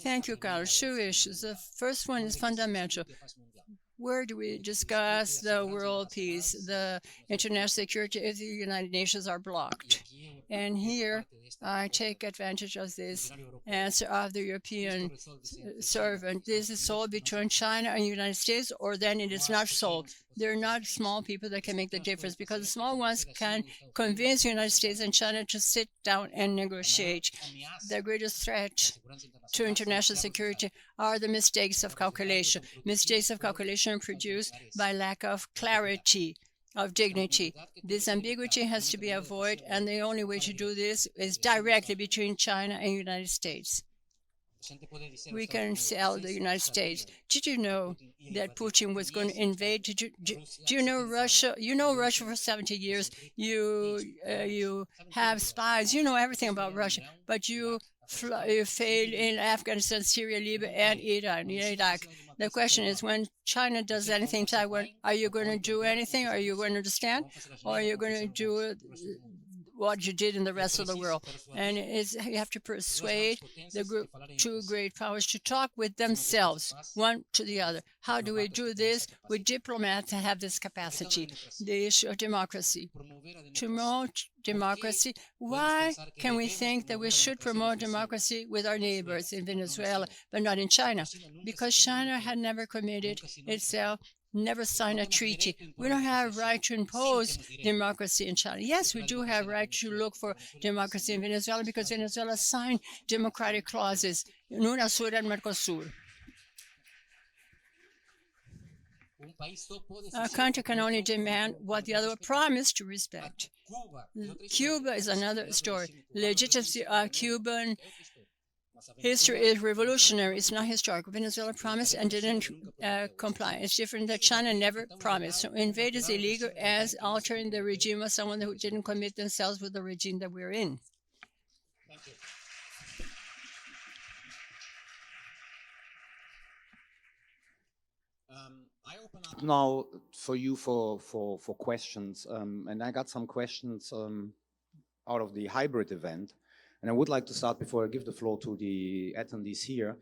Thank you, Carlos. 2 issues. The first one is fundamental. Where do we discuss the world peace, the international security, if the United Nations are blocked? And here, I take advantage of this answer of the European servant. This is solved between China and the United States, or then it is not solved. They're not small people that can make the difference, because the small ones can convince the United States and China to sit down and negotiate. The greatest threat to international security are the mistakes of calculation. Mistakes of calculation produced by lack of clarity, of dignity. This ambiguity has to be avoided, and the only way to do this is directly between China and the United States. We can sell the United States. Did you know that Putin was going to invade? Do you know Russia? You know Russia for 70 years. You have spies. You know everything about Russia, but you failed in Afghanistan, Syria, Libya, and Iraq. The question is, when China does anything to Taiwan, are you going to do anything? Are you going to understand? Or are you going to do what you did in the rest of the world. And you have to persuade the two great powers to talk with themselves, one to the other. How do we do this? With diplomats have this capacity. The issue of democracy. To promote democracy, why can we think that we should promote democracy with our neighbors in Venezuela, but not in China? Because China had never committed itself, never signed a treaty. We don't have a right to impose democracy in China. Yes, we do have a right to look for democracy in Venezuela because Venezuela signed democratic clauses in UNASUR and Mercosur. A country can only demand what the other promised to respect. Cuba is another story. Legitimacy of Cuban history is revolutionary. It's not historical. Venezuela promised and didn't comply. It's different that China never promised. So invade is illegal as altering the regime of someone who didn't commit themselves with the regime that we're in. Now for you for questions, and I got some questions out of the hybrid event, and I would like to start before I give the floor to the attendees here.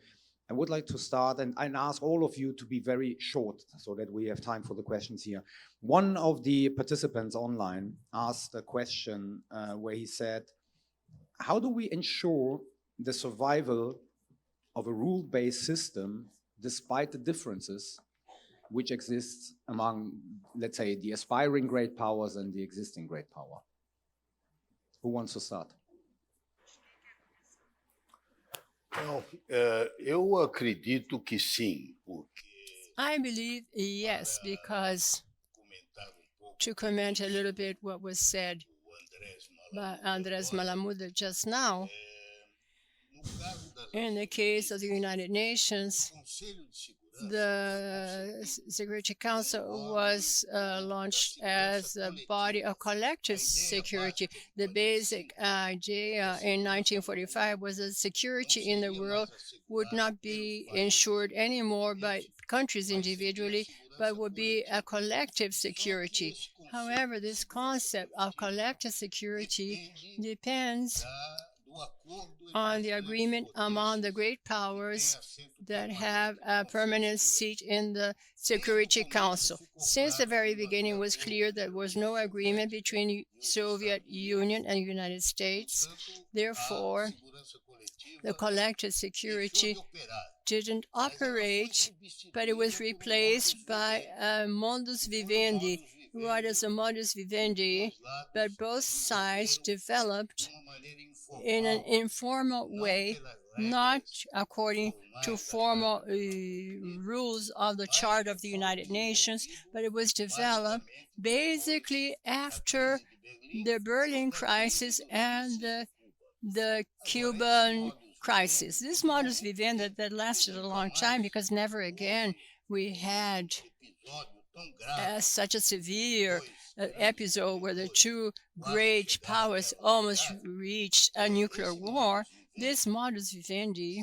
I would like to start and ask all of you to be very short so that we have time for the questions here. One of the participants online asked a question where he said, how do we ensure the survival of a rule-based system despite the differences which exists among, let's say, the aspiring great powers and the existing great power? Who wants to start? Não, eu acredito que sim, porque I believe yes, because to comment a little bit what was said by Andrés Malamud just now, in the case of the United Nations, the Security Council was launched as a body of collective security. The basic idea in 1945 was that security in the world would not be ensured anymore by countries individually, but would be a collective security. However, this concept of collective security depends on the agreement among the great powers that have a permanent seat in the Security Council. Since the very beginning, it was clear there was no agreement between the Soviet Union and the United States. Therefore, the collective security didn't operate, but it was replaced by a modus vivendi. What is a modus vivendi? But both sides developed in an informal way, not according to formal rules of the Chart of the United Nations, but it was developed basically after the Berlin crisis and the Cuban crisis. This modus vivendi that lasted a long time because never again we had such a severe episode where the two great powers almost reached a nuclear war. This modus vivendi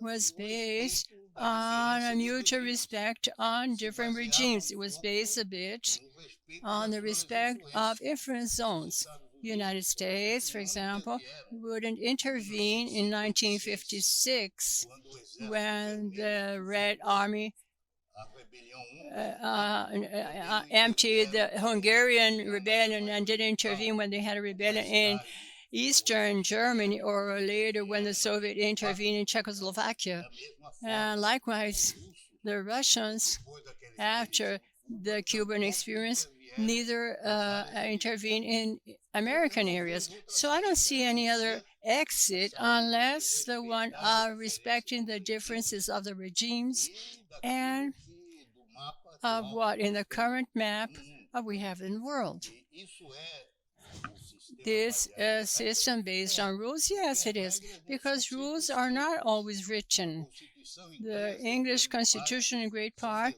was based on a mutual respect on different regimes. It was based a bit on the respect of influence zones. The United States, for example, wouldn't intervene in 1956 when the Red Army emptied the Hungarian rebellion and didn't intervene when they had a rebellion in Eastern Germany, or later when the Soviet intervened in Czechoslovakia. And likewise, the Russians, after the Cuban experience, neither intervene in American areas. So I don't see any other exit unless the one of respecting the differences of the regimes and of what in the current map we have in the world. This system based on rules? Yes, it is, because rules are not always written. The English Constitution, in great part,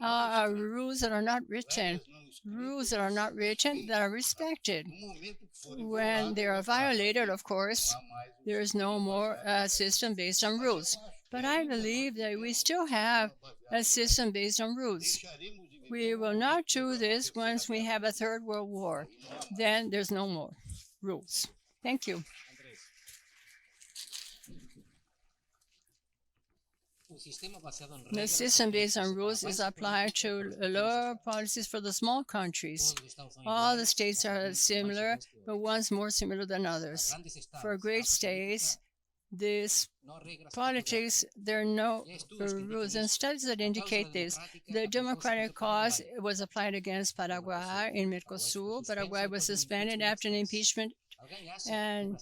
are rules that are not written. Rules that are not written, that are respected. When they are violated, of course, there is no more system based on rules. But I believe that we still have a system based on rules. We will not do this once we have a third world war. Then there's no more. rules. Thank you. The system based on rules is applied to lower policies for the small countries. All the states are similar, but one's more similar than others. For great states, this politics, there are no rules and studies that indicate this. The democratic cause was applied against Paraguay in Mercosur. Paraguay was suspended after an impeachment, and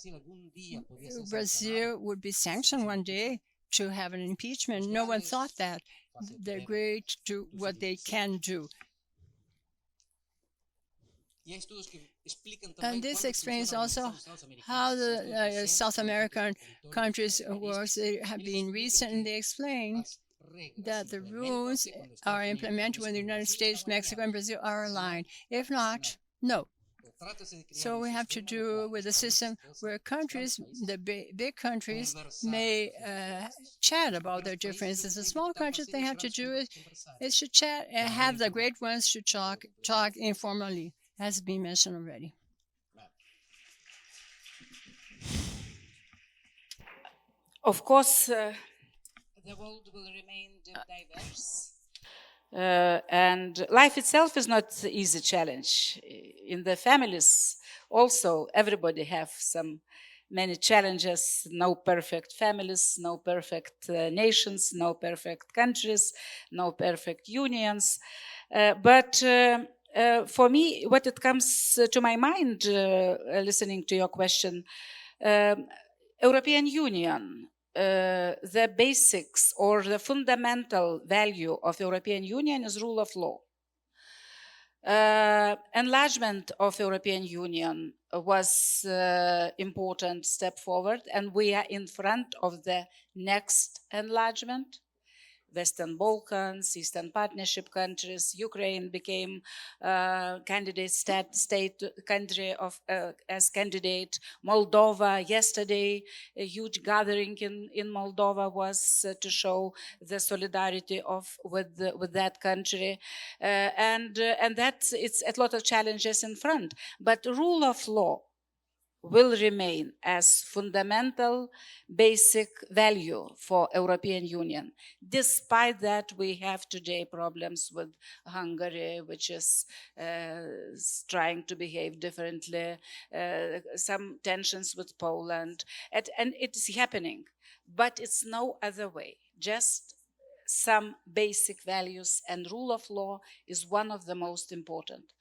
Brazil would be sanctioned one day to have an impeachment. No one thought that. They're great to do what they can do. And this explains also how the South American countries work. They have been recent, and they explain that the rules are implemented when the United States, Mexico, and Brazil are aligned. If not, no. So we have to do with a system where countries, the big countries, may chat about their differences. The small countries, they have to do is to chat and have the great ones to talk informally, as been mentioned already. Of course, the world will remain diverse. And life itself is not an easy challenge. In the families also, everybody have many challenges. No perfect families, no perfect nations, no perfect countries, no perfect unions. But for me, what it comes to my mind, listening to your question, European Union, the basics or the fundamental value of European Union is rule of law. Enlargement of European Union was important step forward, and we are in front of the next enlargement. Western Balkans, Eastern Partnership countries, Ukraine became candidate state country as candidate. Moldova, yesterday, a huge gathering in Moldova was to show the solidarity with that country, and that it's a lot of challenges in front. But rule of law will remain as fundamental, basic value for European Union. Despite that, we have today problems with Hungary, which is trying to behave differently, some tensions with Poland, and it's happening. But it's no other way, just some basic values, and rule of law is one of the most important.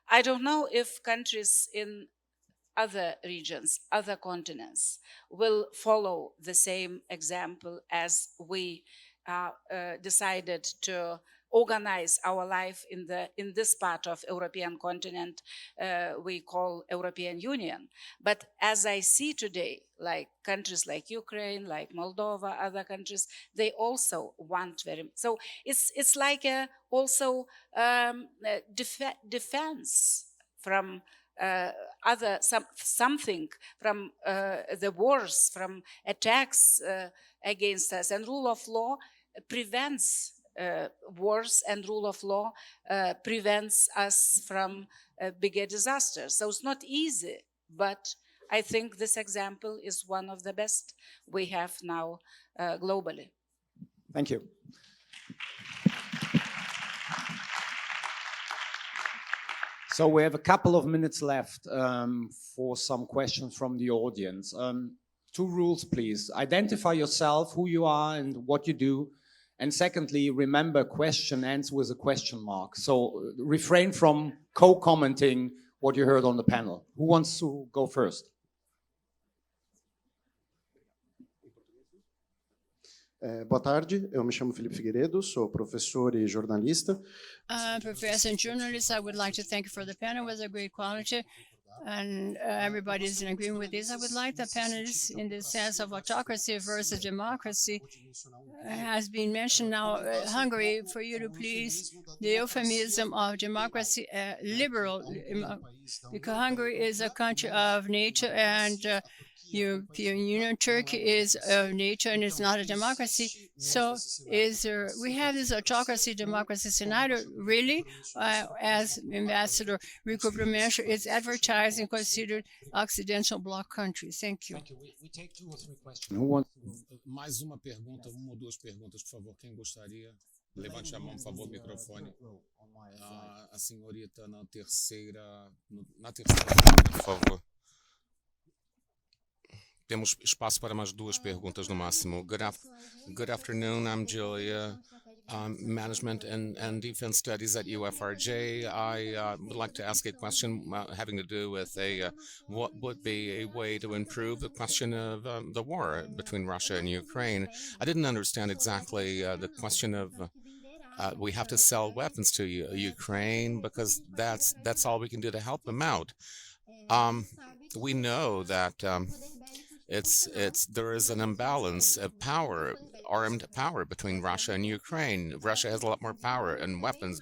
I don't know if countries in other regions, other continents will follow the same example as we decided to organize our life in this part of European continent we call European Union. But as I see today, like countries like Ukraine, like Moldova, other countries, they also want very much. So it's like also defense from something from the wars, from attacks against us, and rule of law prevents wars, and rule of law prevents us from bigger disasters. So it's not easy, but I think this example is one of the best we have now globally. Thank you. So we have a couple of minutes left for some questions from the audience. 2 rules, please. Identify yourself, who you are and what you do. And secondly, remember, question ends with a question mark. So refrain from co-commenting what you heard on the panel. Who wants to go first? Boa tarde, eu me chamo Felipe Figueiredo, sou professor e jornalista. Professor and journalist, I would like to thank you for the panel. It was a great quality, and everybody is in agreement with this. I would like the panelists in the sense of autocracy versus democracy has been mentioned now. Hungary, for you to please, the euphemism of democracy, liberal, because Hungary is a country of nature, and European Union. Turkey is of nature and is not a democracy. So we have this autocracy democracy scenario really, as Ambassador Ricupero mentioned, it's advertising considered Occidental bloc countries. Thank you. We take 2 or 3 questions. Who wants? Mais uma pergunta, 1 ou 2 perguntas, por favor. Quem gostaria? Levante a mão, por favor, microfone. A senhorita na terceira por favor. Temos espaço para mais 2 perguntas no máximo. Good afternoon, I'm Julia. Management and Defense Studies at UFRJ. I would like to ask a question having to do with what would be a way to improve the question of the war between Russia and Ukraine. I didn't understand exactly the question of we have to sell weapons to Ukraine because that's all we can do to help them out. We know that there is an imbalance of power, armed power between Russia and Ukraine. Russia has a lot more power and weapons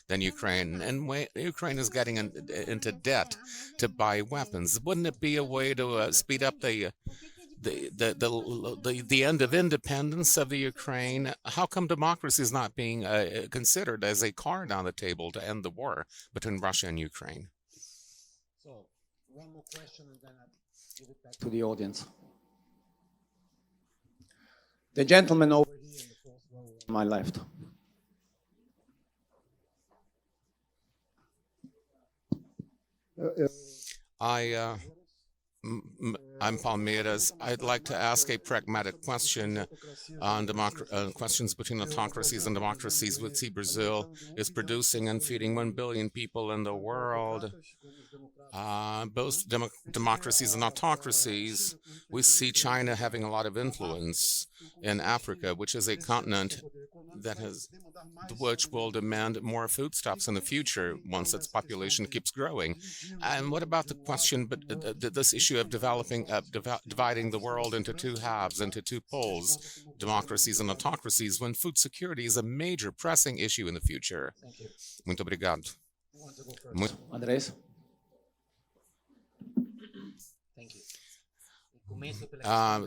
than Ukraine, and Ukraine is getting into debt to buy weapons. Wouldn't it be a way to speed up the end of independence of the Ukraine? How come democracy is not being considered as a card on the table to end the war between Russia and Ukraine? So, 1 more question and then I'll give it back To the audience. The gentleman over here in the 4th row on my left. I'm Palmeiras. I'd like to ask a pragmatic question on questions between autocracies and democracies. We see Brazil is producing and feeding 1 billion people in the world. Both democracies and autocracies. We see China having a lot of influence in Africa, which is a continent which will demand more foodstuffs in the future once its population keeps growing. And what about the question, this issue of dividing the world into 2 halves, into 2 poles, democracies and autocracies, when food security is a major pressing issue in the future? Muito obrigado. Andrés?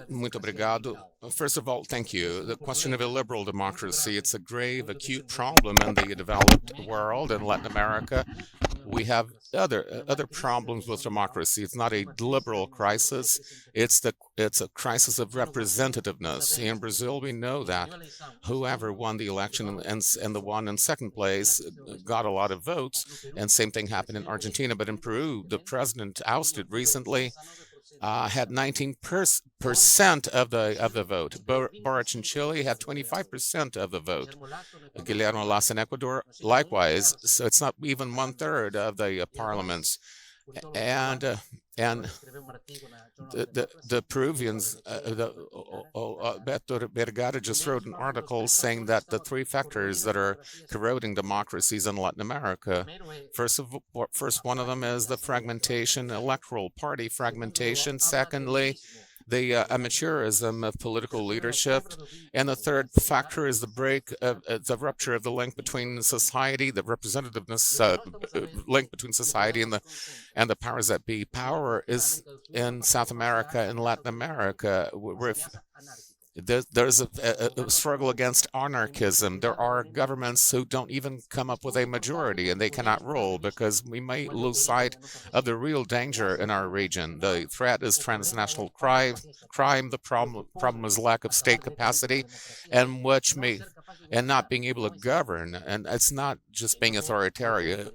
Muito obrigado. First of all, thank you. The question of illiberal democracy, it's a grave, acute problem in the developed world. In Latin America, we have other problems with democracy. It's not a liberal crisis. It's a crisis of representativeness. In Brazil, we know that whoever won the election and the one in second place got a lot of votes, and same thing happened in Argentina. But in Peru, the president ousted recently had 19% of the vote. Boric in Chile had 25% of the vote. Guillermo Lasso in Ecuador, likewise. So it's not even 1/3 of the parliaments. And the Peruvians, Beto Vergara just wrote an article saying that the 3 factors that are corroding democracies in Latin America, first one of them is the fragmentation, electoral party fragmentation. Secondly, the amateurism of political leadership. And the third factor is the rupture of the link between society, the representativeness link between society and the powers that be. Power is in South America and Latin America. There's a struggle against anarchism. There are governments who don't even come up with a majority, and they cannot rule because we may lose sight of the real danger in our region. The threat is transnational crime. The problem is lack of state capacity, and not being able to govern. And it's not just being authoritarian.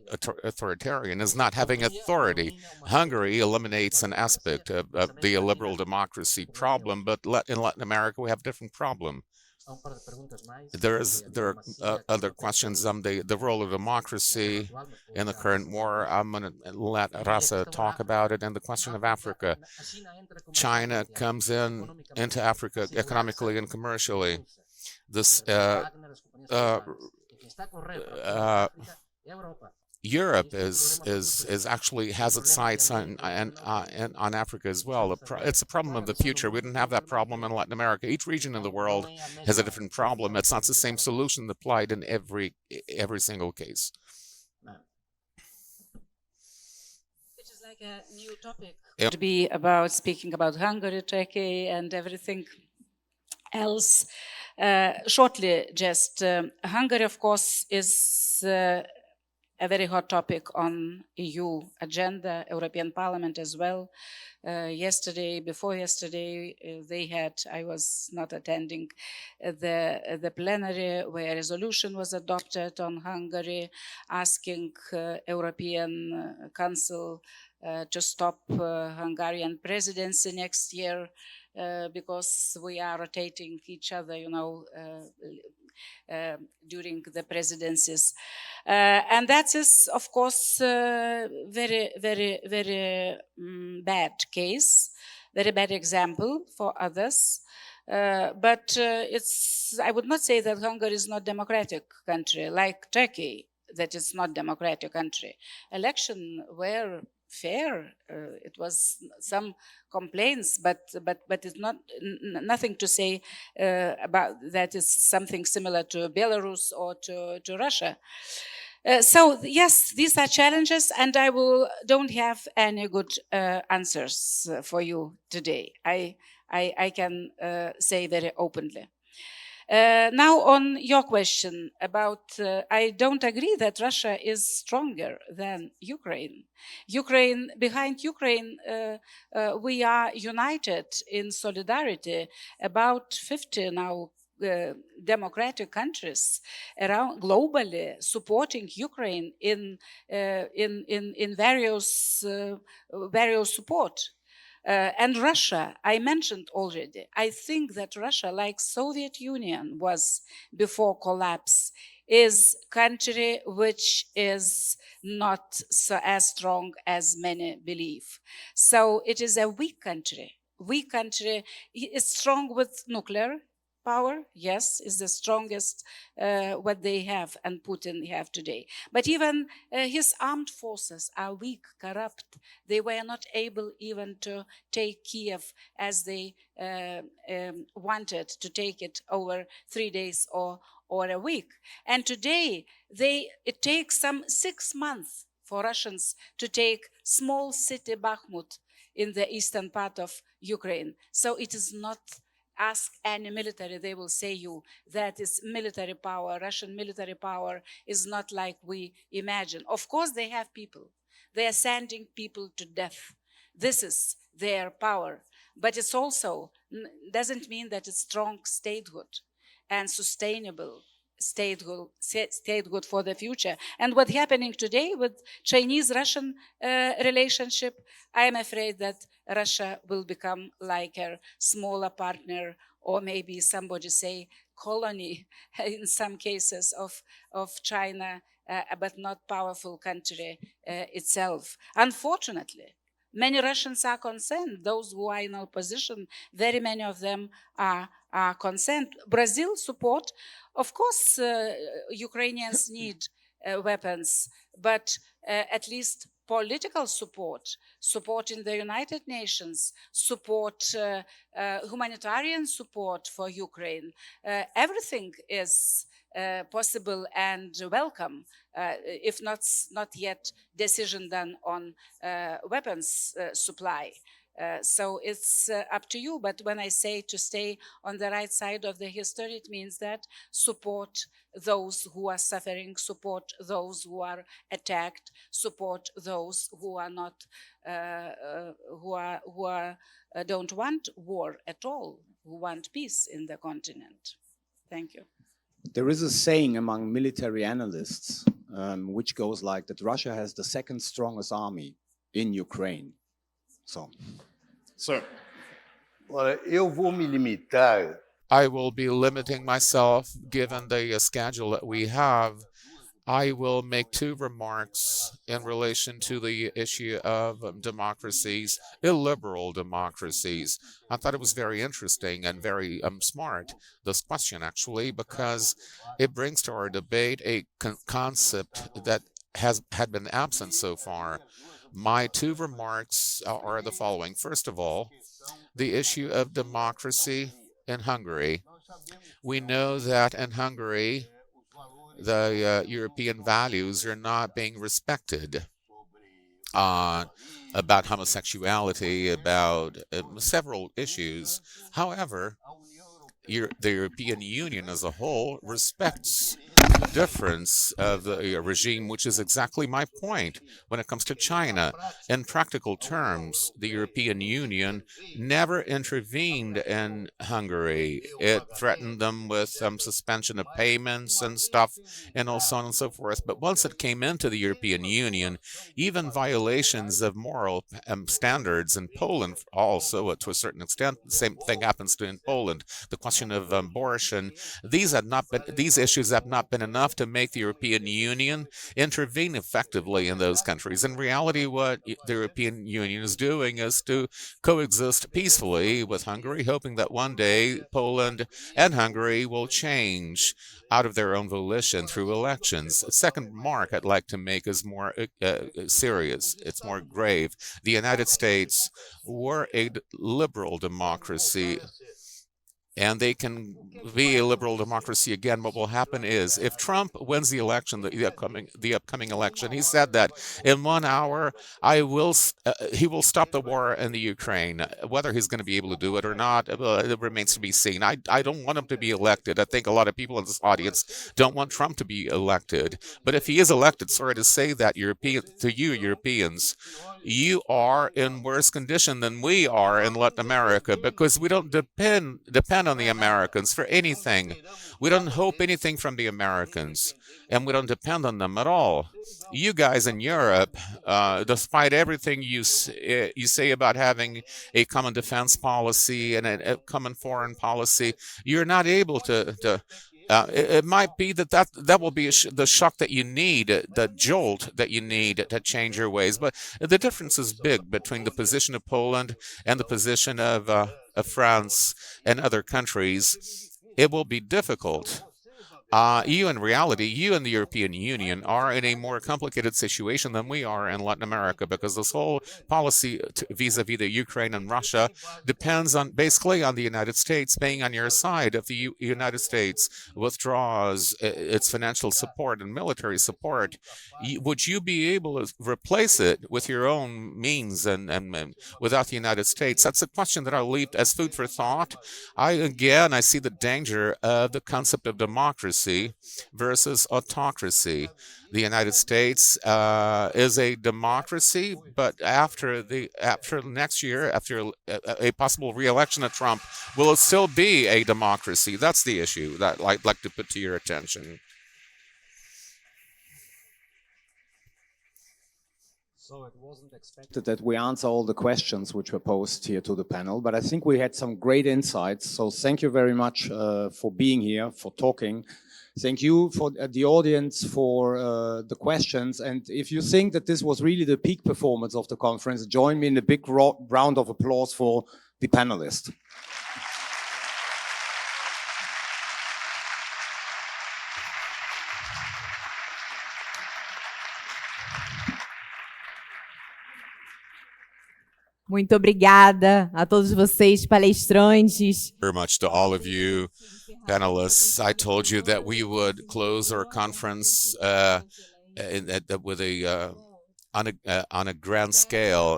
It's not having authority. Hungary eliminates an aspect of the illiberal democracy problem, but in Latin America we have a different problem. There are other questions. The role of democracy in the current war. I'm going to let Rasa talk about it. And the question of Africa. China comes into Africa economically and commercially. Europe actually has its sights on Africa as well. It's a problem of the future. We didn't have that problem in Latin America. Each region in the world has a different problem. It's not the same solution applied in every single case. It is like a new topic To be about speaking about Hungary, Turkey, and everything else. Shortly, just Hungary, of course, is a very hot topic on EU agenda, European Parliament as well. Before yesterday, they had, I was not attending the plenary where a resolution was adopted on Hungary asking European Council to stop Hungarian presidency next year because we are rotating each other, during the presidencies. And that is, of course, very, very, very bad case, very bad example for others. But I would not say that Hungary is not democratic country, like Turkey, that is not democratic country. Election were fair. It was some complaints, but it's not nothing to say about that is something similar to Belarus or to Russia. So yes, these are challenges, and I don't have any good answers for you today. I can say very openly. Now on your question about, I don't agree that Russia is stronger than Ukraine. Behind Ukraine, we are united in solidarity, about 50 now democratic countries around globally supporting Ukraine in various support. And Russia, I mentioned already, I think that Russia, like Soviet Union was before collapse, is country which is not so as strong as many believe. So it is a weak country. Weak country is strong with nuclear power, yes, is the strongest what they have and Putin have today. But even his armed forces are weak, corrupt. They were not able even to take Kiev as they wanted to take it over 3 days or a week. And today, it takes some 6 months for Russians to take small city Bakhmut in the eastern part of Ukraine. So it is not, ask any military, they will say you that is military power. Russian military power is not like we imagine. Of course, they have people. They are sending people to death. This is their power. But it's also doesn't mean that it's strong statehood and sustainable statehood for the future. And what's happening today with Chinese-Russian relationship, I am afraid that Russia will become like a smaller partner, or maybe somebody say colony in some cases of China, but not powerful country itself. Unfortunately, many Russians are concerned. Those who are in opposition, very many of them are concerned. Brazil support, of course, Ukrainians need weapons, but at least political support in the United Nations, humanitarian support for Ukraine. Everything is possible and welcome, if not yet decision done on weapons supply. So it's up to you, but when I say to stay on the right side of the history, it means that support those who are suffering, support those who are attacked, support those who are not, don't want war at all, who want peace in the continent. Thank you. There is a saying among military analysts, which goes like that Russia has the second strongest army in Ukraine. So, sir. Olha, eu vou me limitar. I will be limiting myself, given the schedule that we have. I will make 2 remarks in relation to the issue of democracies, illiberal democracies. I thought it was very interesting and very smart, this question actually, because it brings to our debate a concept that had been absent so far. My 2 remarks are the following. First of all, the issue of democracy in Hungary. We know that in Hungary, the European values are not being respected. about homosexuality, about several issues. However, the European Union as a whole respects the difference of the regime, which is exactly my point when it comes to China. In practical terms, the European Union never intervened in Hungary. It threatened them with suspension of payments and stuff, and so on and so forth. But once it came into the European Union, even violations of moral standards in Poland, also to a certain extent, the same thing happens in Poland. The question of abortion, these issues have not been enough to make the European Union intervene effectively in those countries. In reality, what the European Union is doing is to coexist peacefully with Hungary, hoping that one day Poland and Hungary will change out of their own volition through elections. A second remark I'd like to make is more serious. It's more grave. The United States were a liberal democracy, and they can be a liberal democracy again. What will happen is, if Trump wins the election, the upcoming election, he said that in 1 hour he will stop the war in the Ukraine. Whether he's going to be able to do it or not, it remains to be seen. I don't want him to be elected. I think a lot of people in this audience don't want Trump to be elected. But if he is elected, sorry to say that, Europeans, you are in worse condition than we are in Latin America, because we don't depend on the Americans for anything. We don't hope anything from the Americans, and we don't depend on them at all. You guys in Europe, despite everything you say about having a common defense policy and a common foreign policy, you're not able to it might be that will be the shock that you need, the jolt that you need to change your ways. But the difference is big between the position of Poland and the position of France and other countries. It will be difficult. You in the European Union are in a more complicated situation than we are in Latin America, because this whole policy vis-a-vis the Ukraine and Russia depends basically on the United States being on your side. If the United States withdraws its financial support and military support, would you be able to replace it with your own means and without the United States? That's a question that I'll leave as food for thought. I see the danger of the concept of democracy versus autocracy. The United States is a democracy, but after next year, after a possible re-election of Trump, will it still be a democracy? That's the issue that I'd like to put to your attention. So it wasn't expected that we answer all the questions which were posed here to the panel, but I think we had some great insights. So thank you very much for being here, for talking. Thank you for the audience for the questions. And if you think that this was really the peak performance of the conference, join me in a big round of applause for the panelists. Muito obrigada a todos vocês, palestrantes. Very much to all of you panelists. I told you that we would close our conference with on a grand scale.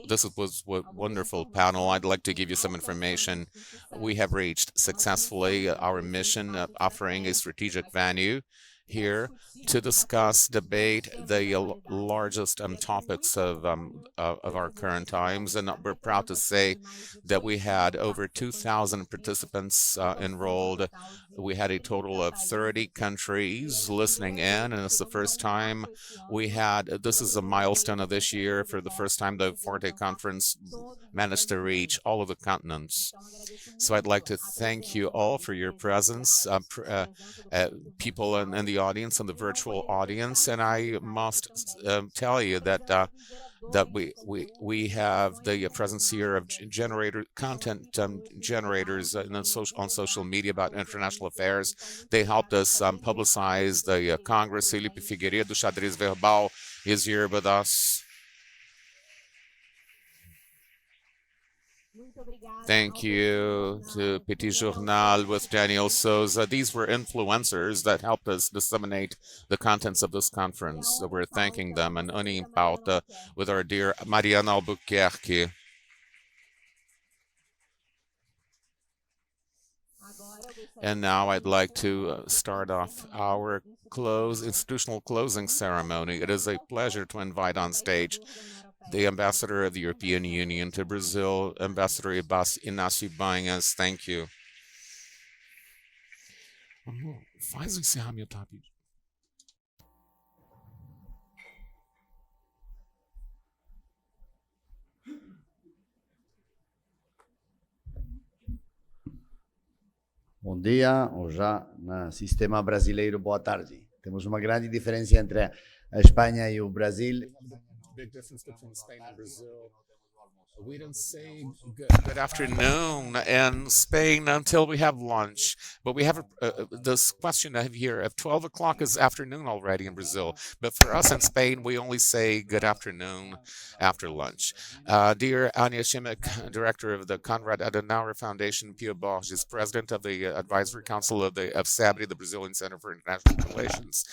This was a wonderful panel. I'd like to give you some information. We have reached successfully our mission of offering a strategic venue here to discuss, debate the largest topics of our current times. And we're proud to say that we had over 2,000 participants enrolled. We had a total of 30 countries listening in, and it's the first time this is a milestone of this year. For the first time, the Forte Conference managed to reach all of the continents. So I'd like to thank you all for your presence, people in the audience and the virtual audience. And I must tell you that we have the presence here of content generators on social media about international affairs. They helped us publicize the Congress. Felipe Figueiredo, Xadrez Verbal, is here with us. Thank you to Petit Journal with Daniel Souza. These were influencers that helped us disseminate the contents of this conference. So we're thanking them, and Uni Pauta with our dear Mariana Albuquerque. And now I'd like to start off our institutional closing ceremony. It is a pleasure to invite on stage the Ambassador of the European Union to Brazil, Ambassador Inácio Banhas. Thank you. Faz o encerramento rápido. Bom dia, ou já no sistema brasileiro, boa tarde. Temos uma grande diferença entre a Espanha e o Brasil. Big difference between Spain and Brazil. We don't say good afternoon in Spain until we have lunch. But we have this question I have here of 12 o'clock is afternoon already in Brazil. But for us in Spain, we only say good afternoon after lunch. Dear Ania Shimmick, Director of the Konrad Adenauer Foundation, Pio Borges, President of the Advisory Council of CEBRI, the Brazilian Center for International Relations.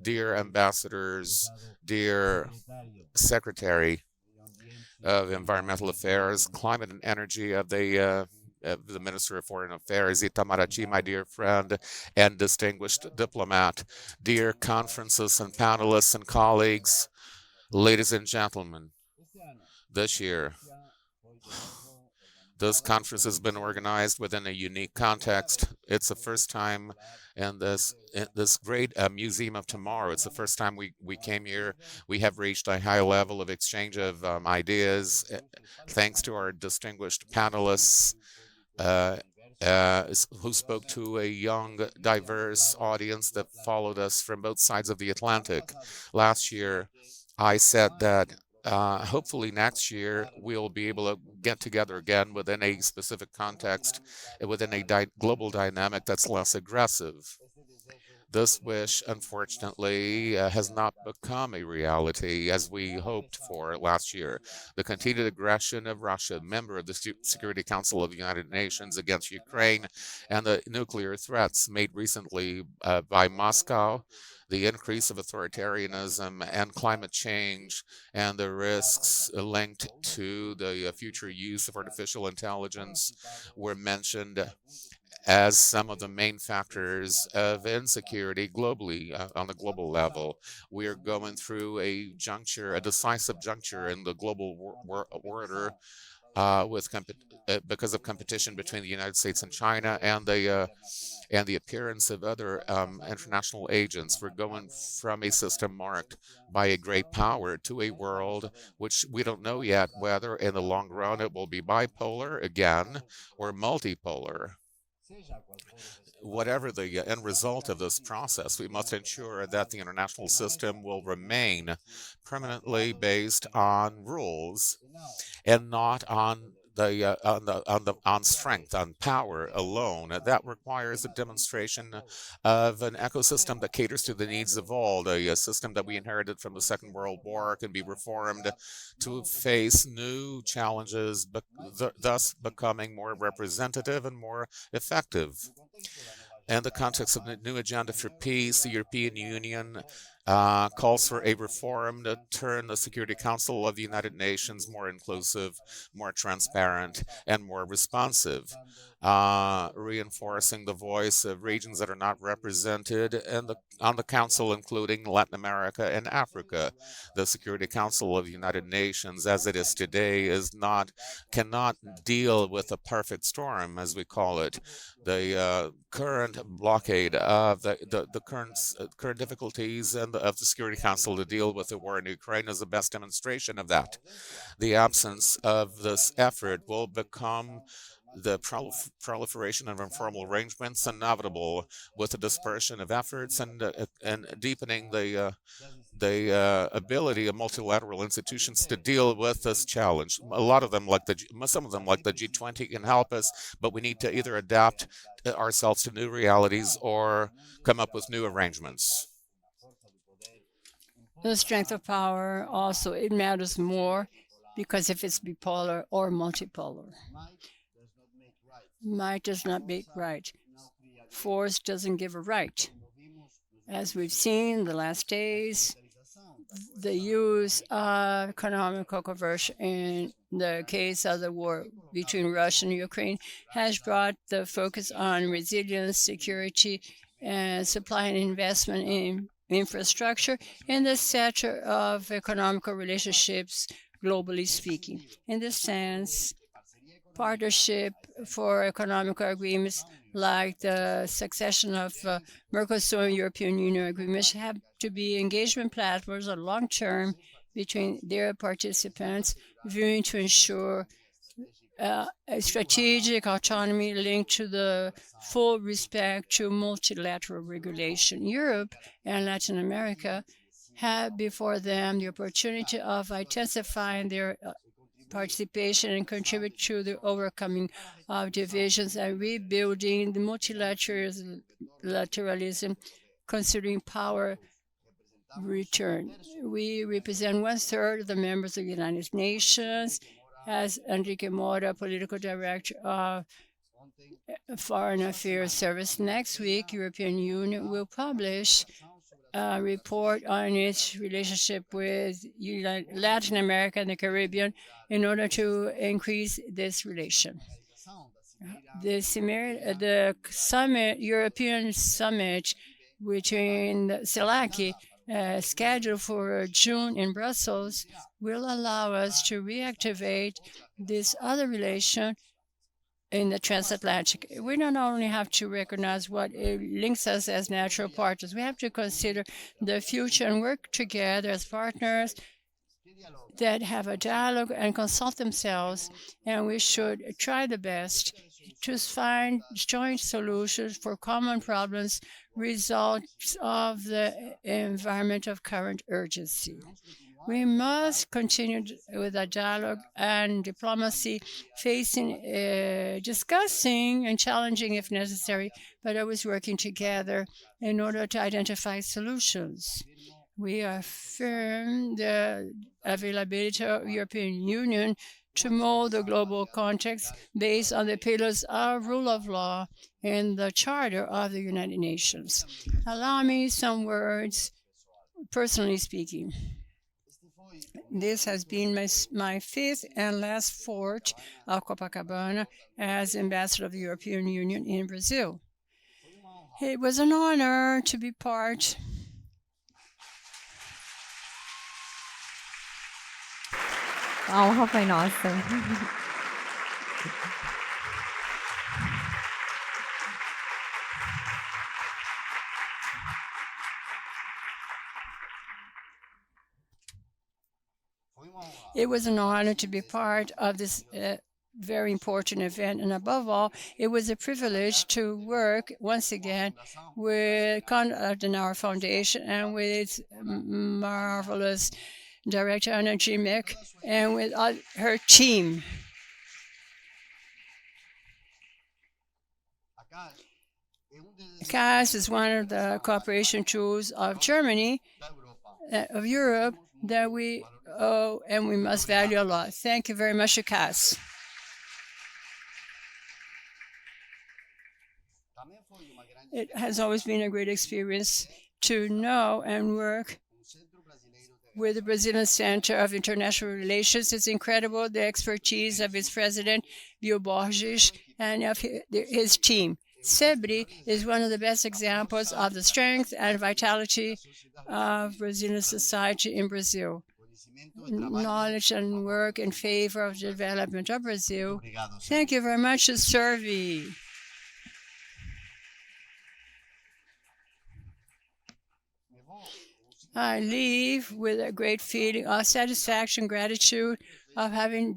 Dear Ambassadors, dear Secretary of Environmental Affairs, Climate and Energy of the Minister of Foreign Affairs, Itamaraty, my dear friend and distinguished diplomat, dear conferences and panelists and colleagues, ladies and gentlemen, this year, this conference has been organized within a unique context. It's the first time in this great Museum of Tomorrow. It's the first time we came here. We have reached a high level of exchange of ideas, thanks to our distinguished panelists who spoke to a young, diverse audience that followed us from both sides of the Atlantic. Last year, I said that hopefully next year we'll be able to get together again within a specific context, within a global dynamic that's less aggressive. This wish, unfortunately, has not become a reality as we hoped for last year. The continued aggression of Russia, member of the Security Council of the United Nations, against Ukraine, and the nuclear threats made recently by Moscow, the increase of authoritarianism and climate change, and the risks linked to the future use of artificial intelligence were mentioned as some of the main factors of insecurity globally, on the global level. We are going through a decisive juncture in the global order because of competition between the United States and China and the appearance of other international agents. We're going from a system marked by a great power to a world which we don't know yet whether in the long run it will be bipolar again or multipolar. Whatever the end result of this process, we must ensure that the international system will remain permanently based on rules and not on strength, on power alone. That requires a demonstration of an ecosystem that caters to the needs of all. A system that we inherited from the Second World War can be reformed to face new challenges, thus becoming more representative and more effective. In the context of the new agenda for peace, the European Union calls for a reform to turn the Security Council of the United Nations more inclusive, more transparent, and more responsive, reinforcing the voice of regions that are not represented on the Council, including Latin America and Africa. The Security Council of the United Nations, as it is today, cannot deal with a perfect storm, as we call it. The current blockade of the current difficulties of the Security Council to deal with the war in Ukraine is the best demonstration of that. The absence of this effort will become the proliferation of informal arrangements inevitable, with the dispersion of efforts and deepening the ability of multilateral institutions to deal with this challenge. Some of them, like the G20, can help us, but we need to either adapt ourselves to new realities or come up with new arrangements. The strength of power also, it matters more because if it's bipolar or multipolar. Might does not make right. Force doesn't give a right. As we've seen the last days, the use of economical coercion in the case of the war between Russia and Ukraine has brought the focus on resilience, security, and supply and investment in infrastructure in the sector of economical relationships, globally speaking. In this sense, partnership for economical agreements like the succession of Mercosur and European Union agreements have to be engagement platforms on long term between their participants, viewing to ensure a strategic autonomy linked to the full respect to multilateral regulation. Europe and Latin America have before them the opportunity of intensifying their participation and contribute to the overcoming of divisions and rebuilding the multilateralism, considering power return. We represent 1/3 of the members of the United Nations. As Enrique Mora, political director of Foreign Affairs Service, next week, European Union will publish a report on its relationship with Latin America and the Caribbean in order to increase this relation. The European summit between CELAC, scheduled for June in Brussels, will allow us to reactivate this other relation in the transatlantic. We don't only have to recognize what links us as natural partners, we have to consider the future and work together as partners that have a dialogue and consult themselves, and we should try the best to find joint solutions for common problems, results of the environment of current urgency. We must continue with a dialogue and diplomacy, discussing and challenging if necessary, but always working together in order to identify solutions. We affirm the availability of the European Union to mold the global context based on the pillars of rule of law in the Charter of the United Nations. Allow me some words, personally speaking. This has been my fifth and last fort of Copacabana as ambassador of the European Union in Brazil. It was an honor to be part A honra foi nossa. It was an honor to be part of this very important event, and above all, it was a privilege to work once again with Konrad Adenauer Foundation and with its marvelous director, Anna Jimek, and with her team. CAS is one of the cooperation tools of Germany, of Europe, that we owe and we must value a lot. Thank you very much, CAS. It has always been a great experience to know and work with the Brazilian Center of International Relations. It's incredible, the expertise of its president, Bill Borges, and of his team. CEBRI is one of the best examples of the strength and vitality of Brazilian society in Brazil. Knowledge and work in favor of the development of Brazil. Thank you very much, Survey. I leave with a great feeling of satisfaction, gratitude of having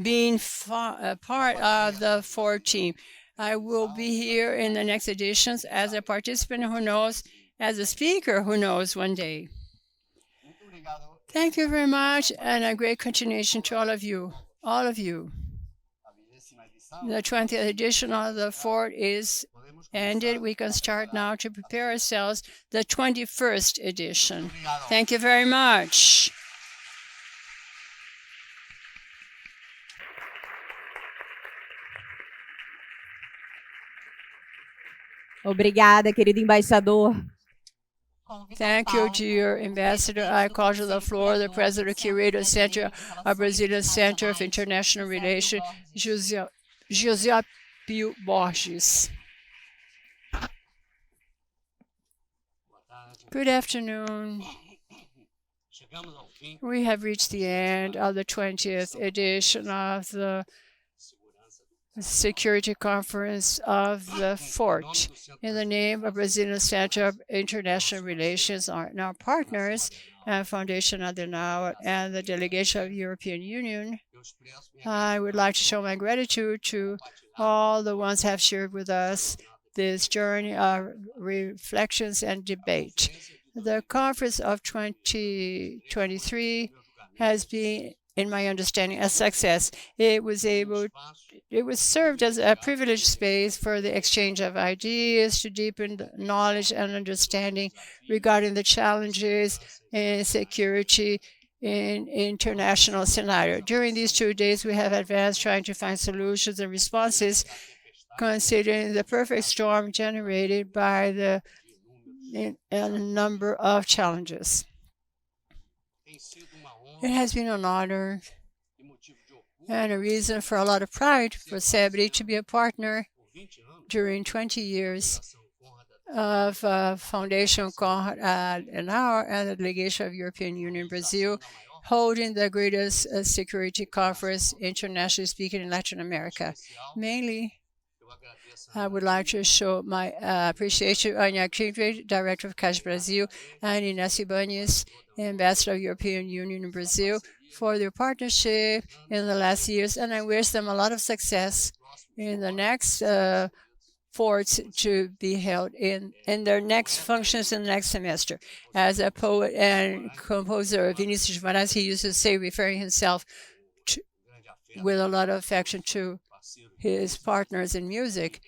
been part of the FORD team. I will be here in the next editions as a participant, who knows, as a speaker, who knows, one day. Thank you very much, and a great continuation to all of you. All of you. The 20th edition of the FORD is ended. We can start now to prepare ourselves the 21st edition. Thank you very much. Obrigada, querido embaixador. Thank you, dear Ambassador. I call to the floor the President Curator Center of Brazilian Center of International Relations, José Pio Borges. Good afternoon. We have reached the end of the 20th edition of the Security Conference of the Fort. In the name of Brazilian Center of International Relations and our partners, and Foundation Adenauer and the delegation of the European Union, I would like to show my gratitude to all the ones who have shared with us this journey of reflections and debate. The conference of 2023 has been, in my understanding, a success. It was served as a privileged space for the exchange of ideas, to deepen knowledge and understanding regarding the challenges in security in international scenario. During these 2 days, we have advanced trying to find solutions and responses, considering the perfect storm generated by a number of challenges. It has been an honor and a reason for a lot of pride for CEBRI to be a partner during 20 years of Foundation Konrad Adenauer and the delegation of European Union Brazil, holding the greatest security conference, internationally speaking, in Latin America. Mainly, I would like to show my appreciation to Anya Kindred, Director of CAS Brazil, and Inácio Banes, Ambassador of European Union in Brazil, for their partnership in the last years, and I wish them a lot of success in the next forts to be held in their next functions in the next semester. As a poet and composer, Vinícius de Moraes, he used to say, referring himself with a lot of affection to his partners in music,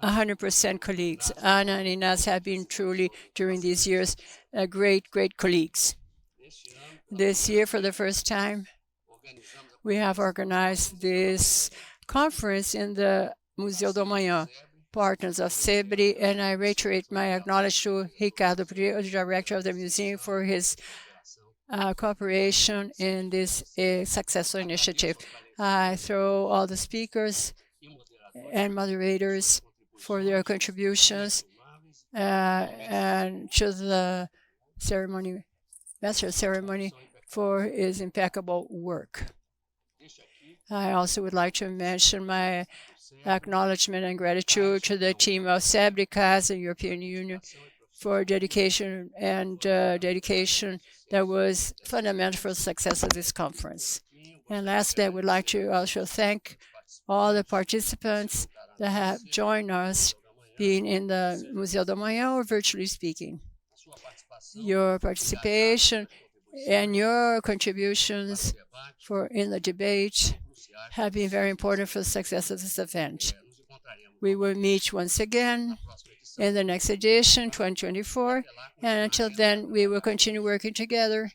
100% colleagues. Anna and Inas have been truly, during these years, great colleagues. This year, for the first time, we have organized this conference in the Museu do Amanhã, partners of CEBRI, and I reiterate my acknowledgement to Ricardo Pereira, the director of the museum, for his cooperation in this successful initiative. I throw all the speakers and moderators for their contributions and to the master of ceremony for his impeccable work. I also would like to mention my acknowledgement and gratitude to the team of CEBRI, CAS, and European Union for dedication that was fundamental for the success of this conference. And lastly, I would like to also thank all the participants that have joined us, being in the Museu do Amanhã or virtually speaking. Your participation and your contributions in the debate have been very important for the success of this event. We will meet once again in the next edition, 2024, and until then, we will continue working together,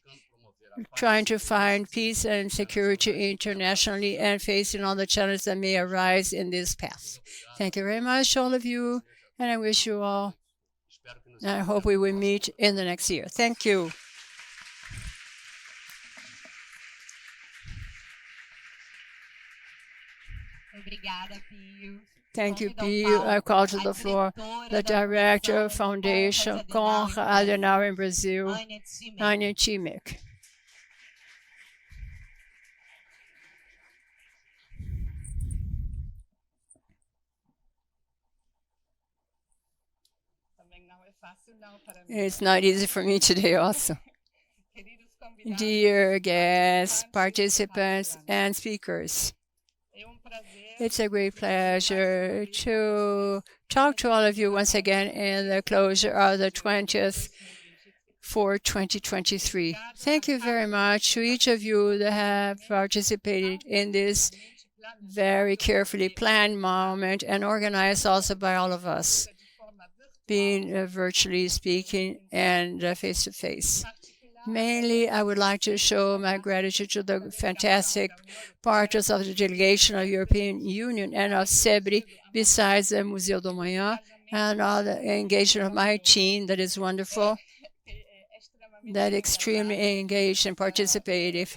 trying to find peace and security internationally and facing all the challenges that may arise in this path. Thank you very much, all of you, and I wish you all, and I hope we will meet in the next year. Thank you. Thank you, Pio. I call to the floor the Director of Foundation Konrad Adenauer in Brazil, Anya Chimek. It's not easy for me today also. Dear guests, participants, and speakers, it's a great pleasure to talk to all of you once again in the closure of the 20th for 2023. Thank you very much to each of you that have participated in this very carefully planned moment and organized also by all of us, being virtually speaking and face-to-face. Mainly, I would like to show my gratitude to the fantastic partners of the delegation of the European Union and of CEBRI, besides the Museu do Manhã, and all the engagement of my team that is wonderful, that extremely engaged and participative.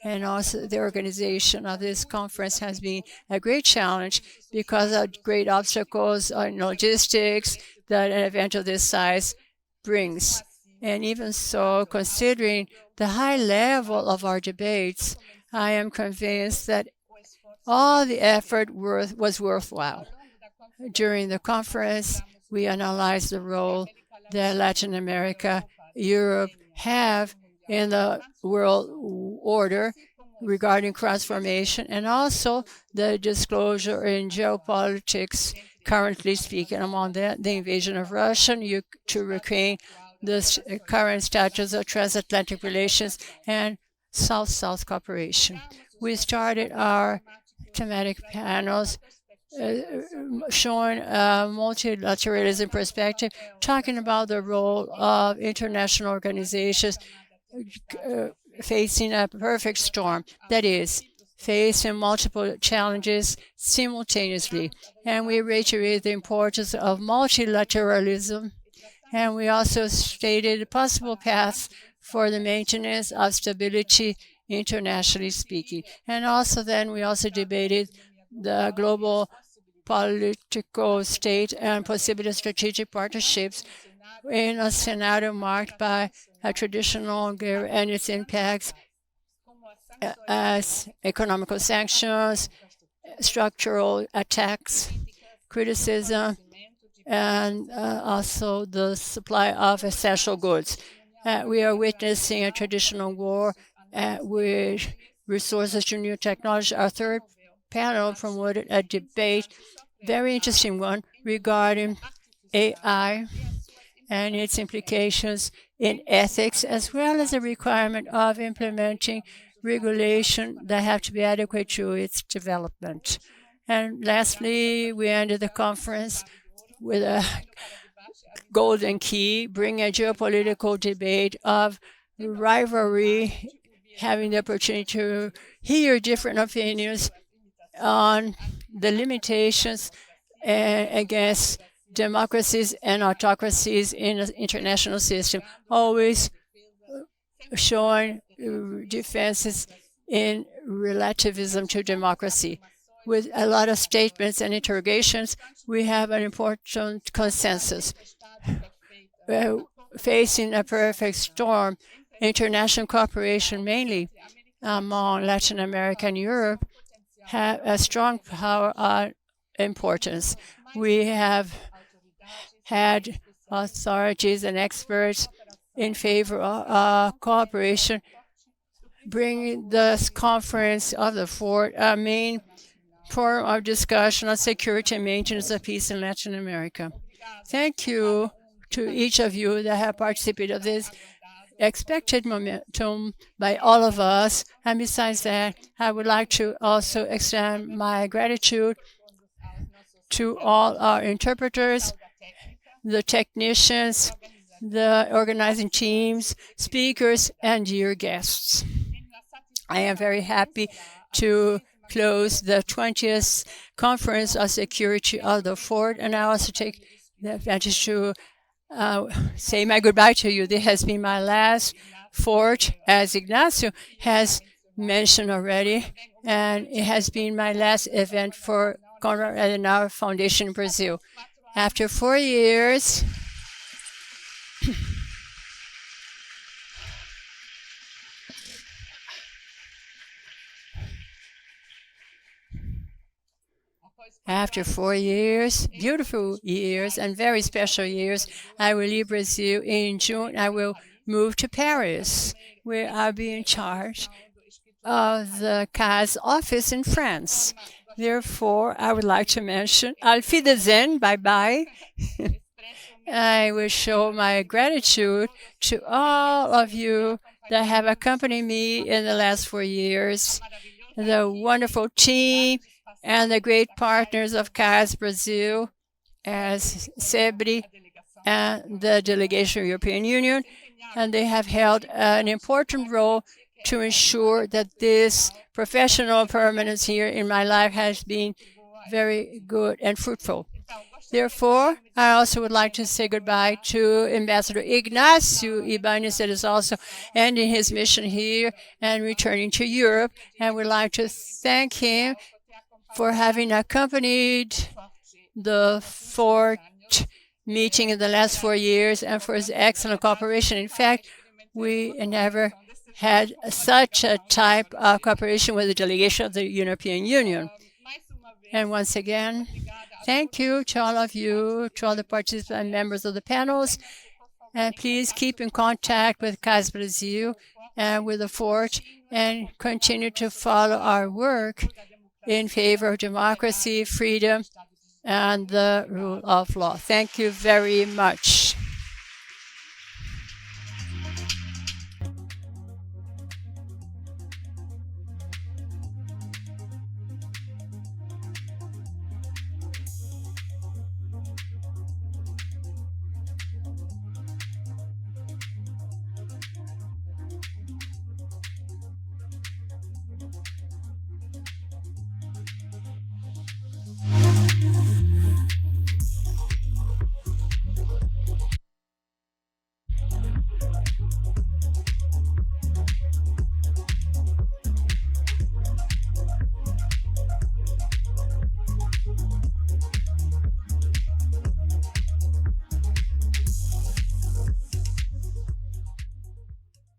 And also the organization of this conference has been a great challenge because of great obstacles in logistics that an event of this size brings. And even so, considering the high level of our debates, I am convinced that all the effort was worthwhile. During the conference, we analyzed the role that Latin America, Europe have in the world order regarding transformation, and also the disclosure in geopolitics, currently speaking, among that, the invasion of Russia to Ukraine, the current status of transatlantic relations, and South-South cooperation. We started our thematic panels showing a multilateralism perspective, talking about the role of international organizations facing a perfect storm, that is, facing multiple challenges simultaneously. And we reiterate the importance of multilateralism, and we also stated possible paths for the maintenance of stability internationally speaking. And also then we also debated the global political state and possible strategic partnerships in a scenario marked by a traditional and its impacts as economical sanctions, structural attacks, criticism, and also the supply of essential goods. We are witnessing a traditional war with resources to new technology. Our third panel promoted a debate, very interesting one, regarding AI and its implications in ethics, as well as the requirement of implementing regulation that have to be adequate to its development. And lastly, we ended the conference with a golden key, bringing a geopolitical debate of rivalry, having the opportunity to hear different opinions on the limitations against democracies and autocracies in an international system, always showing defenses in relativism to democracy. With a lot of statements and interrogations, we have an important consensus. Facing a perfect storm, international cooperation, mainly among Latin America and Europe, have a strong power importance. We have had authorities and experts in favor of cooperation, bringing this conference of the Fort a main forum of discussion on security and maintenance of peace in Latin America. Thank you to each of you that have participated in this expected momentum by all of us. And besides that, I would like to also extend my gratitude to all our interpreters, the technicians, the organizing teams, speakers, and dear guests. I am very happy to close the 20th Conference of Security of the Fort, and I also take the advantage to say my goodbye to you. This has been my last fort, as Ignacio has mentioned already, and it has been my last event for Konrad Adenauer Foundation in Brazil. After 4 years, beautiful years and very special years, I will leave Brazil. In June, I will move to Paris, where I'll be in charge of the CAS office in France. Therefore, I would like to mention Auf Wiedersehen, bye-bye. I will show my gratitude to all of you that have accompanied me in the last 4 years, the wonderful team, and the great partners of CAS Brazil, as CEBRI and the delegation of the European Union, and they have held an important role to ensure that this professional permanence here in my life has been very good and fruitful. Therefore, I also would like to say goodbye to Ambassador Ignacio Ibanez, that is also ending his mission here and returning to Europe. And we'd like to thank him for having accompanied the fourth meeting in the last 4 years and for his excellent cooperation. In fact, we never had such a type of cooperation with the delegation of the European Union. And once again, thank you to all of you, to all the participants and members of the panels. And please keep in contact with CAS Brazil and with the Fort and continue to follow our work in favor of democracy, freedom, and the rule of law. Thank you very much.